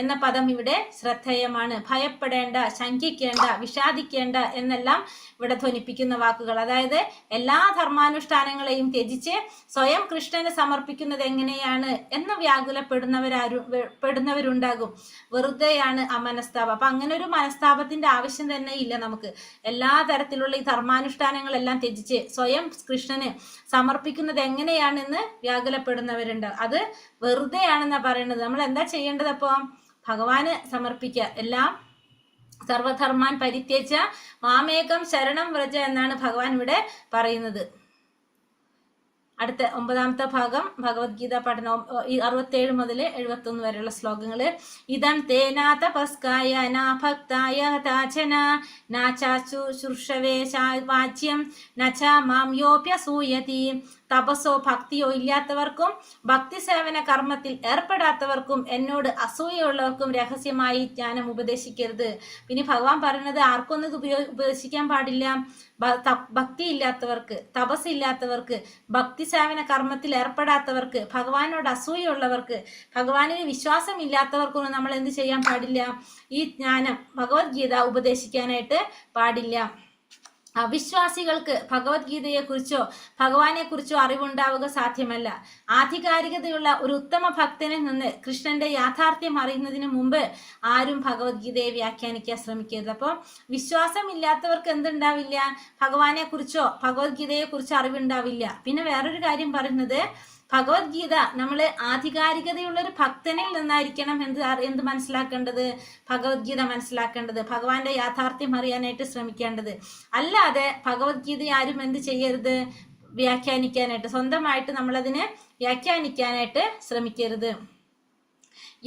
എന്ന പദം ഇവിടെ ശ്രദ്ധേയമാണ്. ഭയപ്പെടേണ്ട, ശങ്കിക്കേണ്ട, വിഷാദിക്കേണ്ട എന്നെല്ലാം ഇവിടെ ധ്വനിപ്പിക്കുന്ന വാക്കുകൾ. അതായത് എല്ലാ ധർമാനുഷ്ഠാനങ്ങളെയും ത്യജിച്ച് സ്വയം കൃഷ്ണന് സമർപ്പിക്കുന്നത് എങ്ങനെയാണ് എന്ന് വ്യാകുലപ്പെടുന്നവരുണ്ടാകും. വെറുതെയാണ് ആ മനസ്താപം. അപ്പൊ അങ്ങനെ ഒരു മനസ്താപത്തിന്റെ ആവശ്യം തന്നെ ഇല്ല നമുക്ക്. എല്ലാ തരത്തിലുള്ള ഈ ധർമാനുഷ്ഠാനങ്ങളെല്ലാം ത്യജിച്ച് സ്വയം കൃഷ്ണന് സമർപ്പിക്കുന്നത് എങ്ങനെയാണെന്ന് വ്യാകുലപ്പെടുന്നവരുണ്ട്. അത് വെറുതെയാണെന്നാ പറയുന്നത്. നമ്മൾ എന്താ ചെയ്യേണ്ടത്? അപ്പൊ ഭഗവാന് സമർപ്പിക്കുക എല്ലാം. സർവധർമാൻ പരിത്യജ മാമേകം ശരണം വ്രജ എന്നാണ് ഭഗവാൻ ഇവിടെ പറയുന്നത്. അടുത്ത 9ാമത്തെ ഭാഗം ഭഗവത്ഗീത പഠനം 67 മുതൽ 71 വരെയുള്ള ശ്ലോകങ്ങള്. ഇദം തേനാ തപസ്കായ നാ ഭക്തായ താചന നാചാചു ശുശ്രവേ വാച്യം നച മാം യോപ്യസൂയതി. തപസ്സോ ഭക്തിയോ ഇല്ലാത്തവർക്കും ഭക്തി സേവന കർമ്മത്തിൽ ഏർപ്പെടാത്തവർക്കും എന്നോട് അസൂയുള്ളവർക്കും രഹസ്യമായി ജ്ഞാനം ഉപദേശിക്കരുത്. പിന്നെ ഭഗവാൻ പറയുന്നത് ആർക്കൊന്നും ഇത് ഉപദേശിക്കാൻ പാടില്ല? ഭക്തി ഇല്ലാത്തവർക്ക്, തപസ്സില്ലാത്തവർക്ക്, ഭക്തി സേവന കർമ്മത്തിൽ ഏർപ്പെടാത്തവർക്ക്, ഭഗവാനോട് അസൂയുള്ളവർക്ക്, ഭഗവാനിന് വിശ്വാസം ഇല്ലാത്തവർക്കൊന്നും നമ്മൾ എന്ത് ചെയ്യാൻ പാടില്ല? ഈ ജ്ഞാനം ഭഗവത്ഗീത ഉപദേശിക്കാനായിട്ട് പാടില്ല. അവിശ്വാസികൾക്ക് ഭഗവത്ഗീതയെ കുറിച്ചോ ഭഗവാനെ കുറിച്ചോ അറിവുണ്ടാവുക സാധ്യമല്ല. ആധികാരികതയുള്ള ഒരു ഉത്തമ ഭക്തനിൽ നിന്ന് കൃഷ്ണന്റെ യാഥാർത്ഥ്യം അറിയുന്നതിന് മുമ്പ് ആരും ഭഗവത്ഗീതയെ വ്യാഖ്യാനിക്കാൻ ശ്രമിക്കരുത്. അപ്പോൾ വിശ്വാസം ഇല്ലാത്തവർക്ക് എന്തുണ്ടാവില്ല? ഭഗവാനെ കുറിച്ചോ ഭഗവത്ഗീതയെ കുറിച്ചോ അറിവുണ്ടാവില്ല. പിന്നെ വേറൊരു കാര്യം പറയുന്നത്, ഭഗവത്ഗീത നമ്മൾ ആധികാരികതയുള്ള ഒരു ഭക്തനിൽ നിന്നായിരിക്കണം എന്ത് മനസ്സിലാക്കേണ്ടത്? ഭഗവത്ഗീത മനസ്സിലാക്കേണ്ടത്, ഭഗവാന്റെ യാഥാർത്ഥ്യം അറിയാനായിട്ട് ശ്രമിക്കേണ്ടത്. അല്ലാതെ ഭഗവത്ഗീത ആരും എന്ത് ചെയ്യരുത്? വ്യാഖ്യാനിക്കാനായിട്ട്, സ്വന്തമായിട്ട് നമ്മളതിനെ വ്യാഖ്യാനിക്കാനായിട്ട് ശ്രമിക്കരുത്.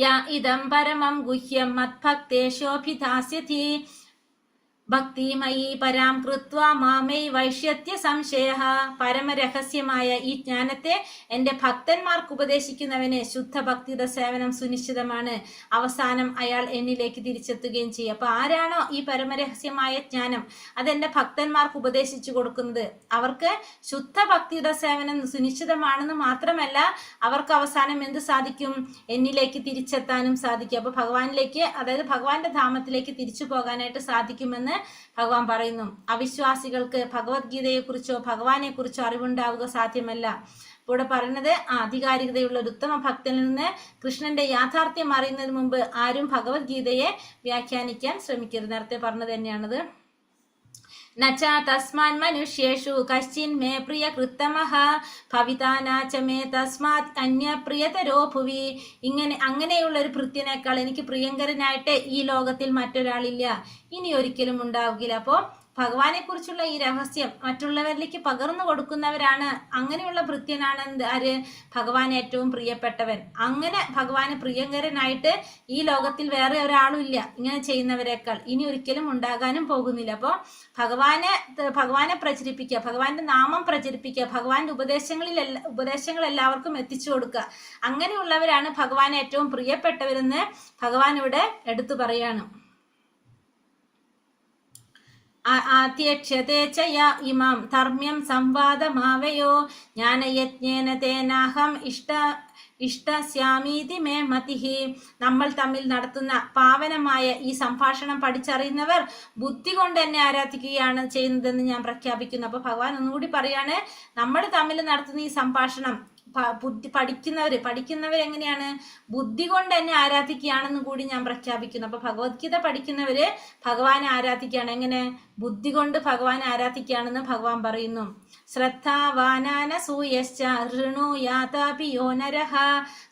യാ ഇദം പരമം ഗുഹ്യം മദ്ഭക്തേഷോഭിധാസ്യതി ഭക്തിമയി പരാം കൃത്വ മാമൈ വൈഷ്യത്യ സംശയ. പരമരഹസ്യമായ ഈ ജ്ഞാനത്തെ എൻ്റെ ഭക്തന്മാർക്ക് ഉപദേശിക്കുന്നവന് ശുദ്ധ ഭക്തിയുടെ സേവനം സുനിശ്ചിതമാണ്. അവസാനം അയാൾ എന്നിലേക്ക് തിരിച്ചെത്തുകയും ചെയ്യും. അപ്പൊ ആരാണോ ഈ പരമരഹസ്യമായ ജ്ഞാനം അതെന്റെ ഭക്തന്മാർക്ക് ഉപദേശിച്ചു കൊടുക്കുന്നത്, അവർക്ക് ശുദ്ധ ഭക്തിയുടെ സേവനം സുനിശ്ചിതമാണെന്ന് മാത്രമല്ല, അവർക്ക് അവസാനം എന്ത് സാധിക്കും? എന്നിലേക്ക് തിരിച്ചെത്താനും സാധിക്കും. അപ്പൊ ഭഗവാനിലേക്ക്, അതായത് ഭഗവാന്റെ ധാമത്തിലേക്ക് തിരിച്ചു പോകാനായിട്ട് സാധിക്കുമെന്ന് ഭഗവാൻ പറയുന്നു. അവിശ്വാസികൾക്ക് ഭഗവത്ഗീതയെ കുറിച്ചോ ഭഗവാനെ കുറിച്ചോ അറിവുണ്ടാവുക സാധ്യമല്ല. ഇവിടെ പറയുന്നത് ആധികാരികതയുള്ള ഒരു ഉത്തമ ഭക്തനിൽ നിന്ന് കൃഷ്ണന്റെ യാഥാർത്ഥ്യം അറിയുന്നതിന് മുമ്പ് ആരും ഭഗവത്ഗീതയെ വ്യാഖ്യാനിക്കാൻ ശ്രമിക്കരുത്. നേരത്തെ പറഞ്ഞത് തന്നെയാണത്. നച തസ്മാൻ മനുഷ്യേഷു കശ്ചിൻ മേ പ്രിയ കൃത്തമഃ ഭവിതാനാച മേ തസ്മാത് അന്യ പ്രിയതരോ ഭുവി. അങ്ങനെയുള്ള ഒരു ഭൃത്യനേക്കാൾ എനിക്ക് പ്രിയങ്കരനായിട്ട് ഈ ലോകത്തിൽ മറ്റൊരാളില്ല, ഇനി ഒരിക്കലും ഉണ്ടാവുകയില്ല. അപ്പോൾ ഭഗവാനെ കുറിച്ചുള്ള ഈ രഹസ്യം മറ്റുള്ളവരിലേക്ക് പകർന്നു കൊടുക്കുന്നവരാണ്, അങ്ങനെയുള്ള ഭൃത്യനാണ് ആര്? ഭഗവാൻ ഏറ്റവും പ്രിയപ്പെട്ടവൻ. അങ്ങനെ ഭഗവാന് പ്രിയങ്കരനായിട്ട് ഈ ലോകത്തിൽ വേറെ ഒരാളും ഇല്ല ഇങ്ങനെ ചെയ്യുന്നവരെക്കാൾ, ഇനി ഒരിക്കലും ഉണ്ടാകാനും പോകുന്നില്ല. അപ്പോൾ ഭഗവാനെ പ്രചരിപ്പിക്കുക, ഭഗവാന്റെ നാമം പ്രചരിപ്പിക്കുക, ഭഗവാന്റെ ഉപദേശങ്ങൾ എല്ലാവർക്കും എത്തിച്ചു കൊടുക്കുക. അങ്ങനെയുള്ളവരാണ് ഭഗവാൻ ഏറ്റവും പ്രിയപ്പെട്ടവരെന്ന് ഭഗവാൻ ഇവിടെ എടുത്തു പറയാണ്. ആത്യക്ഷതേ ച ഇമാം ധർമ്മ്യം സംവാദമാവയോ ജ്ഞാനയജ്ഞേന തേനാഹം ഇഷ്ടസ്യാമീതി മേ മതിഹി. നമ്മൾ തമ്മിൽ നടത്തുന്ന പാവനമായ ഈ സംഭാഷണം പഠിച്ചറിയുന്നവർ ബുദ്ധി കൊണ്ട് എന്നെ ആരാധിക്കുകയാണ് ചെയ്യുന്നതെന്ന് ഞാൻ പ്രഖ്യാപിക്കുന്നു. അപ്പൊ ഭഗവാൻ ഒന്നുകൂടി പറയാണ്, നമ്മൾ തമ്മിൽ നടത്തുന്ന ഈ സംഭാഷണം പഠിക്കുന്നവർ എങ്ങനെയാണ്? ബുദ്ധി കൊണ്ട് എന്നെ ആരാധിക്കുകയാണെന്ന് കൂടി ഞാൻ പ്രഖ്യാപിക്കുന്നു. അപ്പൊ ഭഗവത്ഗീത പഠിക്കുന്നവര് ഭഗവാനെ ആരാധിക്കുകയാണ്. എങ്ങനെ? ബുദ്ധി കൊണ്ട് ഭഗവാനെ ആരാധിക്കുകയാണെന്ന് ഭഗവാൻ പറയുന്നു. ശ്രദ്ധാവാനാനസൂയശ്ച ഋണുയാതാപി യോ നരഃ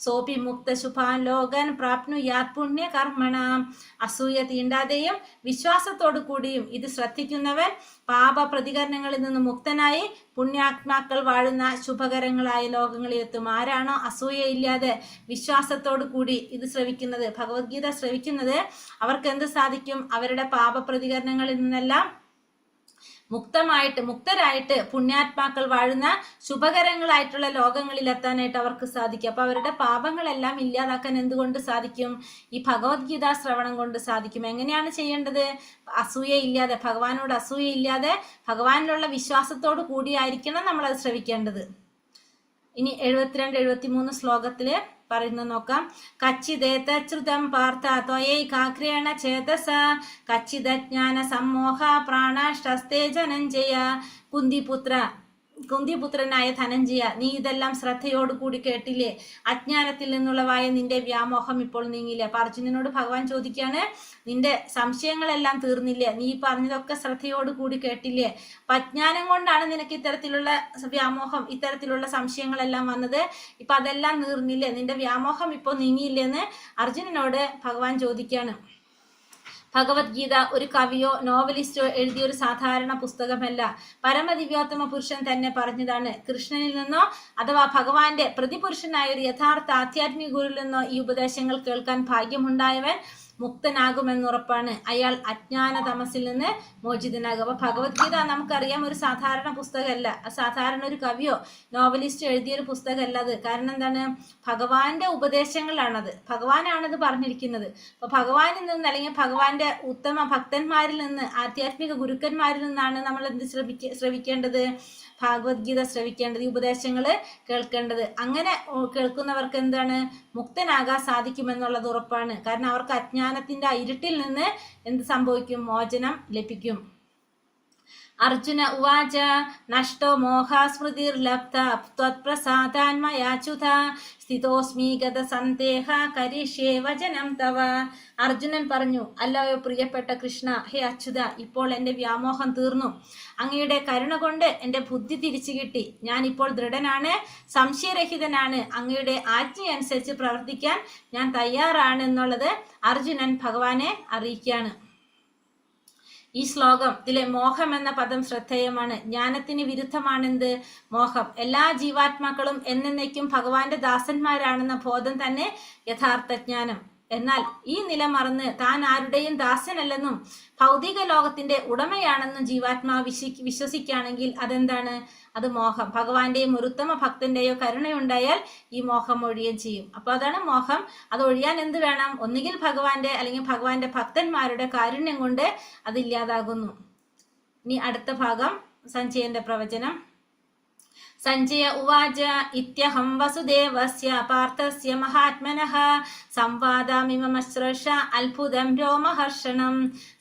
സോപി മുക്തശുഭാൻ ലോകൻ പ്രാപ്നുയാത് പുണ്യകർമ്മണാം. അസൂയ തീണ്ടാതെയും വിശ്വാസത്തോടു കൂടിയും ഇത് ശ്രദ്ധിക്കുന്നവൻ പാപ പ്രതികരണങ്ങളിൽ നിന്ന് മുക്തനായി പുണ്യാത്മാക്കൾ വാഴുന്ന ശുഭകരങ്ങളായ ലോകങ്ങളിലെത്തും. ആരാണോ അസൂയയില്ലാതെ വിശ്വാസത്തോടു കൂടി ഇത് ശ്രവിക്കുന്നത്, ഭഗവത്ഗീത ശ്രവിക്കുന്നത്, അവർക്ക് എന്ത് സാധിക്കും? അവരുടെ പാപ പ്രതികരണങ്ങളിൽ നിന്നെല്ലാം മുക്തരായിട്ട് പുണ്യാത്മാക്കൾ വാഴുന്ന ശുഭകരങ്ങളായിട്ടുള്ള ലോകങ്ങളിൽ എത്താനായിട്ട് അവർക്ക് സാധിക്കും. അപ്പൊ അവരുടെ പാപങ്ങളെല്ലാം ഇല്ലാതാക്കാൻ എന്തുകൊണ്ട് സാധിക്കും? ഈ ഭഗവത്ഗീത ശ്രവണം കൊണ്ട് സാധിക്കും. എങ്ങനെയാണ് ചെയ്യേണ്ടത്? അസൂയയില്ലാതെ, ഭഗവാനോട് അസൂയയില്ലാതെ ഭഗവാനിലുള്ള വിശ്വാസത്തോടു കൂടിയായിരിക്കണം നമ്മൾ അത് ശ്രവിക്കേണ്ടത്. ഇനി 72-73 ശ്ലോകത്തില് പറയുന്നത് നോക്കാം. കച്ചിദേതശ്രുതം പാർത്ഥ ത്വയൈകാഗ്രേണ ചേതസ കച്ചിദജ്ഞാന സമ്മോഹ പ്രാണാഷ്ടസ്തേ ധനഞ്ജയ. കുന്തിപുത്രനായ ധനഞ്ജയ, നീ ഇതെല്ലാം ശ്രദ്ധയോടുകൂടി കേട്ടില്ലേ? അജ്ഞാനത്തിൽ നിന്നുള്ളവായ നിന്റെ വ്യാമോഹം ഇപ്പോൾ നീങ്ങില്ലേ? അപ്പൊ അർജുനനോട് ഭഗവാൻ ചോദിക്കാണ്, നിന്റെ സംശയങ്ങളെല്ലാം തീർന്നില്ലേ? നീ പറഞ്ഞതൊക്കെ ശ്രദ്ധയോടുകൂടി കേട്ടില്ലേ? അപ്പൊ അജ്ഞാനം കൊണ്ടാണ് നിനക്ക് ഇത്തരത്തിലുള്ള വ്യാമോഹം, ഇത്തരത്തിലുള്ള സംശയങ്ങളെല്ലാം വന്നത്. ഇപ്പൊ അതെല്ലാം തീർന്നില്ലേ? നിന്റെ വ്യാമോഹം ഇപ്പോൾ നീങ്ങിയില്ലെന്ന് അർജുനനോട് ഭഗവാൻ ചോദിക്കാണ്. ഭഗവത്ഗീത ഒരു കവിയോ നോവലിസ്റ്റോ എഴുതിയ ഒരു സാധാരണ പുസ്തകമല്ല. പരമദിവ്യോത്തമ പുരുഷൻ തന്നെ പറഞ്ഞതാണ്. കൃഷ്ണനിൽ നിന്നോ അഥവാ ഭഗവാന്റെ പ്രതിപുരുഷനായ ഒരു യഥാർത്ഥ ആധ്യാത്മിക ഗുരുവിൽ നിന്നോ ഈ ഉപദേശങ്ങൾ കേൾക്കാൻ ഭാഗ്യമുണ്ടായവൻ മുക്തനാകുമെന്നുറപ്പാണ്. അയാൾ അജ്ഞാന തമസിൽ നിന്ന് മോചിതനാകും. അപ്പൊ ഭഗവത്ഗീത നമുക്കറിയാം ഒരു സാധാരണ പുസ്തകമല്ല, സാധാരണ ഒരു കവിയോ നോവലിസ്റ്റോ എഴുതിയൊരു പുസ്തകമല്ല അത്. കാരണം എന്താണ്? ഭഗവാന്റെ ഉപദേശങ്ങളാണത്, ഭഗവാനാണത് പറഞ്ഞിരിക്കുന്നത്. അപ്പൊ ഭഗവാനിൽ നിന്ന് അല്ലെങ്കിൽ ഭഗവാന്റെ ഉത്തമ ഭക്തന്മാരിൽ നിന്ന്, ആധ്യാത്മിക ഗുരുക്കന്മാരിൽ നിന്നാണ് നമ്മൾ എന്ത് ശ്രവിക്കേണ്ടത്? ഭഗവത്ഗീത ശ്രവിക്കേണ്ടത്, ഈ ഉപദേശങ്ങൾ കേൾക്കേണ്ടത്. അങ്ങനെ കേൾക്കുന്നവർക്ക് എന്താണ്? മുക്തനാകാൻ സാധിക്കുമെന്നുള്ളത് ഉറപ്പാണ്. കാരണം അവർക്ക് അജ്ഞാനത്തിന്റെ ഇരുട്ടിൽ നിന്ന് എന്ത് സംഭവിക്കും? മോചനം ലഭിക്കും. അർജുന ഉവാച നഷ്ടോ മോഹസ്മൃതിർലബ്ധ ത്വത്പ്രസാദാന്മയാച്യുത സ്ഥിതോസ്മി ഗത സന്ദേഹ കരിഷ്യേ വചനം തവ. അർജുനൻ പറഞ്ഞു, അല്ലയോ പ്രിയപ്പെട്ട കൃഷ്ണ, ഹേ അച്യുത, ഇപ്പോൾ എൻ്റെ വ്യാമോഹം തീർന്നു. അങ്ങയുടെ കരുണ കൊണ്ട് എൻ്റെ ബുദ്ധി തിരിച്ചു കിട്ടി. ഞാൻ ഇപ്പോൾ ദൃഢനാണ്, സംശയരഹിതനാണ്. അങ്ങയുടെ ആജ്ഞയനുസരിച്ച് പ്രവർത്തിക്കാൻ ഞാൻ തയ്യാറാണ് എന്നുള്ളത് അർജുനൻ ഭഗവാനെ അറിയിക്കുകയാണ്. ഈ ശ്ലോകത്തിലെ മോഹം എന്ന പദം ശ്രദ്ധേയമാണ്. ജ്ഞാനത്തിന് വിരുദ്ധമാണെന്ത്? മോഹം. എല്ലാ ജീവാത്മാക്കളും എന്നേക്കും ഭഗവാന്റെ ദാസന്മാരാണെന്ന ബോധം തന്നെ യഥാർത്ഥ ജ്ഞാനം. എന്നാൽ ഈ നില മറന്ന് താൻ ആരുടെയും ദാസനല്ലെന്നും ഭൗതിക ലോകത്തിന്റെ ഉടമയാണെന്നും ജീവാത്മാവ് വിശ്വസിക്കുകയാണെങ്കിൽ അതെന്താണ്? അത് മോഹം. ഭഗവാന്റെയും ഒരു ഉത്തമ ഭക്തന്റെയോ കരുണയുണ്ടായാൽ ഈ മോഹം ഒഴിയുകയും ചെയ്യും. അപ്പൊ അതാണ് മോഹം. അത് ഒഴിയാൻ എന്ത് വേണം? ഒന്നുകിൽ ഭഗവാന്റെ അല്ലെങ്കിൽ ഭഗവാന്റെ ഭക്തന്മാരുടെ കാരുണ്യം കൊണ്ട് അതില്ലാതാകുന്നു. ഇനി അടുത്ത ഭാഗം സഞ്ജയന്റെ പ്രവചനം. സഞ്ജയ ഉവാച ഇത്യഹം വസുദേവസ്യ പാർത്ഥസ്യ മഹാത്മനഃ സംവാദമിമമശ്രേഷ അത്ഭുതം രോമഹർഷണം.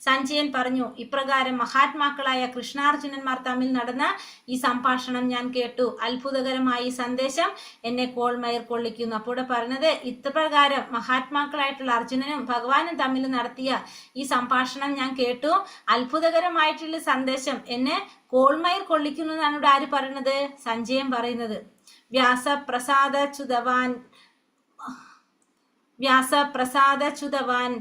സഞ്ജയൻ പറഞ്ഞു, ഇപ്രകാരം മഹാത്മാക്കളായ കൃഷ്ണാർജുനന്മാർ തമ്മിൽ നടന്ന ഈ സംഭാഷണം ഞാൻ കേട്ടു. അത്ഭുതകരമായ ഈ സന്ദേശം എന്നെ കോൾമയർ കൊള്ളിക്കുന്നു. അപ്പോൾ പറഞ്ഞത്, ഇപ്രകാരം മഹാത്മാക്കളായിട്ടുള്ള അർജുനനും ഭഗവാനും തമ്മിൽ നടത്തിയ ഈ സംഭാഷണം ഞാൻ കേട്ടു. അത്ഭുതകരമായിട്ടുള്ള സന്ദേശം എന്നെ കോൾമയർ കൊള്ളിക്കുന്നു എന്നാണ് ഇവിടെ ആര് പറയുന്നത്? സഞ്ജയൻ പറയുന്നത്. വ്യാസപ്രസാദച്യുതവാൻ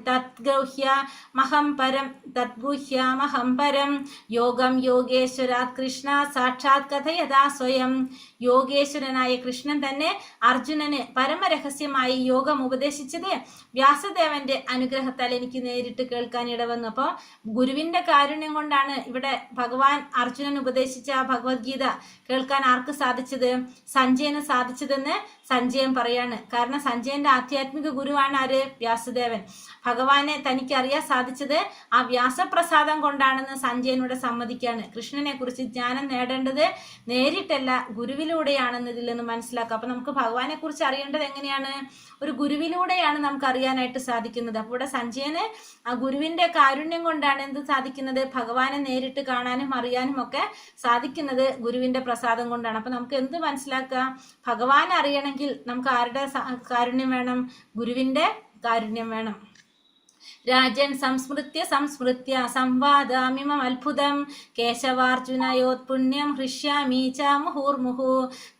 തദ്ഗുഹ്യമഹം പരം യോഗം യോഗേശ്വരാത് കൃഷ്ണ സാക്ഷാത് കഥയഥാ സ്വയം. യോഗേശ്വരനായ കൃഷ്ണൻ തന്നെ അർജുനന് പരമരഹസ്യമായി യോഗം ഉപദേശിച്ചത് വ്യാസദേവന്റെ അനുഗ്രഹത്താൽ എനിക്ക് നേരിട്ട് കേൾക്കാൻ ഇടവന്നു. അപ്പോൾ ഗുരുവിന്റെ കാരുണ്യം കൊണ്ടാണ് ഇവിടെ ഭഗവാൻ അർജുനൻ ഉപദേശിച്ച ആ ഭഗവത്ഗീത കേൾക്കാൻ ആർക്ക് സാധിച്ചത്? സഞ്ജയന് സാധിച്ചതെന്ന് സഞ്ജയൻ പറയാണ്. കാരണം സഞ്ജയന്റെ ആധ്യാത്മിക ഗുരുവാണ് ആര്? വ്യാസദേവൻ. ഭഗവാനെ തനിക്ക് അറിയാൻ സാധിച്ചത് ആ വ്യാസപ്രസാദം കൊണ്ടാണെന്ന് സഞ്ജയനോട് സമ്മതിക്കാണ്. കൃഷ്ണനെ കുറിച്ച് ജ്ഞാനം നേടേണ്ടത് നേരിട്ടല്ല, ഗുരുവിലൂടെയാണെന്ന് ഇതിൽ നിന്ന് മനസ്സിലാക്കുക. അപ്പൊ നമുക്ക് ഭഗവാനെ കുറിച്ച് അറിയേണ്ടത് എങ്ങനെയാണ്? ഒരു ഗുരുവിലൂടെയാണ് നമുക്ക് അറിയാനായിട്ട് സാധിക്കുന്നത്. അപ്പോൾ ഇവിടെ സഞ്ജയന് ആ ഗുരുവിന്റെ കാരുണ്യം കൊണ്ടാണ് എന്ത് സാധിക്കുന്നത്? ഭഗവാനെ നേരിട്ട് കാണാനും അറിയാനും ഒക്കെ സാധിക്കുന്നത് ഗുരുവിന്റെ പ്രസാദം കൊണ്ടാണ്. അപ്പൊ നമുക്ക് എന്ത് മനസ്സിലാക്കാം? ഭഗവാൻ അറിയണമെങ്കിൽ നമുക്ക് ആരുടെ കാരുണ്യം വേണം? ഗുരുവിന്റെ കാരുണ്യം വേണം. രാജൻ സംസ്മൃത്യ സംവാദമിമം അത്ഭുതം കേശവാർജുനയോത്പുണ്യം ഹൃഷ്യാമി ച മുഹുർമുഹു.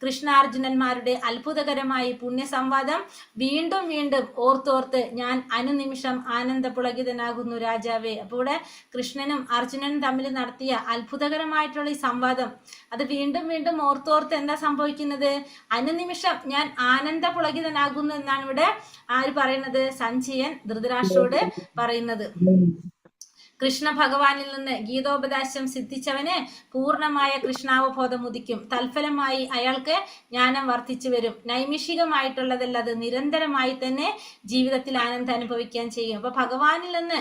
കൃഷ്ണാർജുനന്മാരുടെ അത്ഭുതകരമായി പുണ്യസംവാദം വീണ്ടും വീണ്ടും ഓർത്തോർത്ത് ഞാൻ അനുനിമിഷം ആനന്ദപുളകിതനാകുന്നു രാജാവേ. അപ്പോൾ ഇവിടെ കൃഷ്ണനും അർജുനനും തമ്മിൽ നടത്തിയ അത്ഭുതകരമായിട്ടുള്ള ഈ സംവാദം അത് വീണ്ടും വീണ്ടും ഓർത്തോർത്ത് എന്താ സംഭവിക്കുന്നത്? അനുനിമിഷം ഞാൻ ആനന്ദപുളകിതനാകുന്നു എന്നാണ് ഇവിടെ ആര് പറയുന്നത്? സഞ്ജയൻ ധൃതരാഷ്ട്രോട് പറയുന്നത്. കൃഷ്ണ ഭഗവാനിൽ നിന്ന് ഗീതോപദേശം സിദ്ധിച്ചവന് പൂർണ്ണമായ കൃഷ്ണാവബോധം ഉദിക്കും. തൽഫലമായി അയാൾക്ക് ജ്ഞാനം വർദ്ധിച്ചു വരും. നൈമിഷികമായിട്ടുള്ളതല്ല, അത് നിരന്തരമായി തന്നെ ജീവിതത്തിൽ ആനന്ദം അനുഭവിക്കാൻ ചെയ്യും. അപ്പൊ ഭഗവാനിൽ നിന്ന്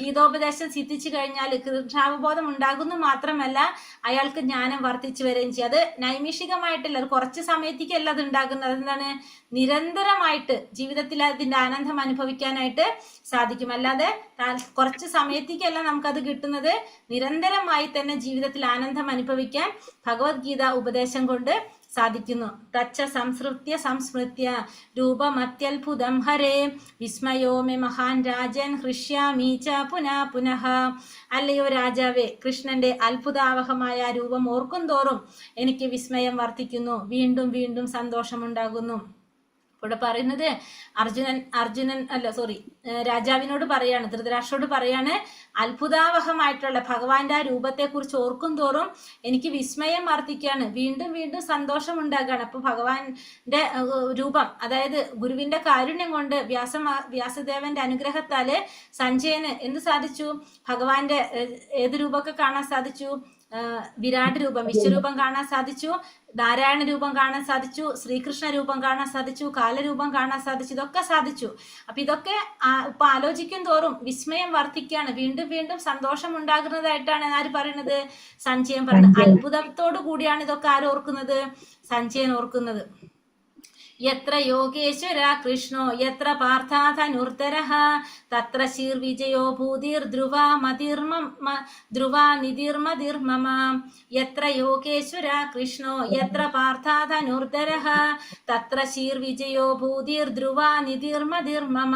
ഗീതോപദേശം സിദ്ധിച്ചു കഴിഞ്ഞാൽ കൃഷ്ണാവബോധം ഉണ്ടാകുന്നു മാത്രമല്ല അയാൾക്ക് ജ്ഞാനം വർദ്ധിച്ചു വരികയും ചെയ്യും. അത് നൈമിഷികമായിട്ടല്ല, അത് കുറച്ച് സമയത്തേക്കല്ല അത് ഉണ്ടാകുന്നത്. അതെന്താണ്? നിരന്തരമായിട്ട് ജീവിതത്തിൽ അതിന്റെ ആനന്ദം അനുഭവിക്കാനായിട്ട് സാധിക്കും. അല്ലാതെ കുറച്ച് സമയത്തേക്കല്ല നമുക്കത് കിട്ടുന്നത്. നിരന്തരമായി തന്നെ ജീവിതത്തിൽ ആനന്ദം അനുഭവിക്കാൻ ഭഗവത്ഗീത ഉപദേശം കൊണ്ട് സാധിക്കുന്നു. തച്ച സംസ്മൃത്യ രൂപമത്യത്ഭുതം ഹരേ വിസ്മയോ മേ മഹാൻ രാജൻ ഹൃഷ്യാമി ച പുനഃ. അല്ലയോ രാജാവേ, കൃഷ്ണന്റെ അത്ഭുതാവഹമായ രൂപം ഓർക്കും തോറും എനിക്ക് വിസ്മയം വർദ്ധിക്കുന്നു, വീണ്ടും വീണ്ടും സന്തോഷമുണ്ടാകുന്നു. ഇവിടെ പറയുന്നത് രാജാവിനോട് പറയാണ്, ധൃതരാഷ്ട്രോട് പറയാണ്, അത്ഭുതാവഹമായിട്ടുള്ള ഭഗവാന്റെ ആ രൂപത്തെ കുറിച്ച് ഓർക്കും തോറും എനിക്ക് വിസ്മയം വർദ്ധിക്കുകയാണ്, വീണ്ടും വീണ്ടും സന്തോഷം ഉണ്ടാകുകയാണ്. അപ്പൊ ഭഗവാന്റെ രൂപം, അതായത് ഗുരുവിന്റെ കാരുണ്യം കൊണ്ട് വ്യാസദേവന്റെ അനുഗ്രഹത്താല് സഞ്ജയന് എന്ത് സാധിച്ചു? ഭഗവാന്റെ ഏത് രൂപമൊക്കെ കാണാൻ സാധിച്ചു? വിരാട് രൂപം, വിശ്വരൂപം കാണാൻ സാധിച്ചു, നാരായണ രൂപം കാണാൻ സാധിച്ചു, ശ്രീകൃഷ്ണ രൂപം കാണാൻ സാധിച്ചു, കാലരൂപം കാണാൻ സാധിച്ചു. ഇതൊക്കെ സാധിച്ചു. അപ്പൊ ഇതൊക്കെ ഇപ്പൊ ആലോചിക്കും തോറും വിസ്മയം വർദ്ധിക്കുകയാണ്, വീണ്ടും വീണ്ടും സന്തോഷം ഉണ്ടാകുന്നതായിട്ടാണ് ആര് പറയുന്നത്? സഞ്ജയൻ പറയുന്നത്. അത്ഭുതത്തോടു കൂടിയാണ് ഇതൊക്കെ ആര് ഓർക്കുന്നത്? സഞ്ജയൻ ഓർക്കുന്നത്. യത്ര യോഗേശ്വര കൃഷ്ണോ യത്ര പാർത്ഥാധനുർധരഃ തത്ര ശീർവിജയോ ഭൂതിർധ്രുവാനിധിർമതിർമമ. യത്ര യോഗേശ്വര കൃഷ്ണോ യത്ര പാർത്ഥാധനുർധരഃ തത്ര ശീർവിജയോ ഭൂതിർധ്രുവാനിധിർമതിർമമ.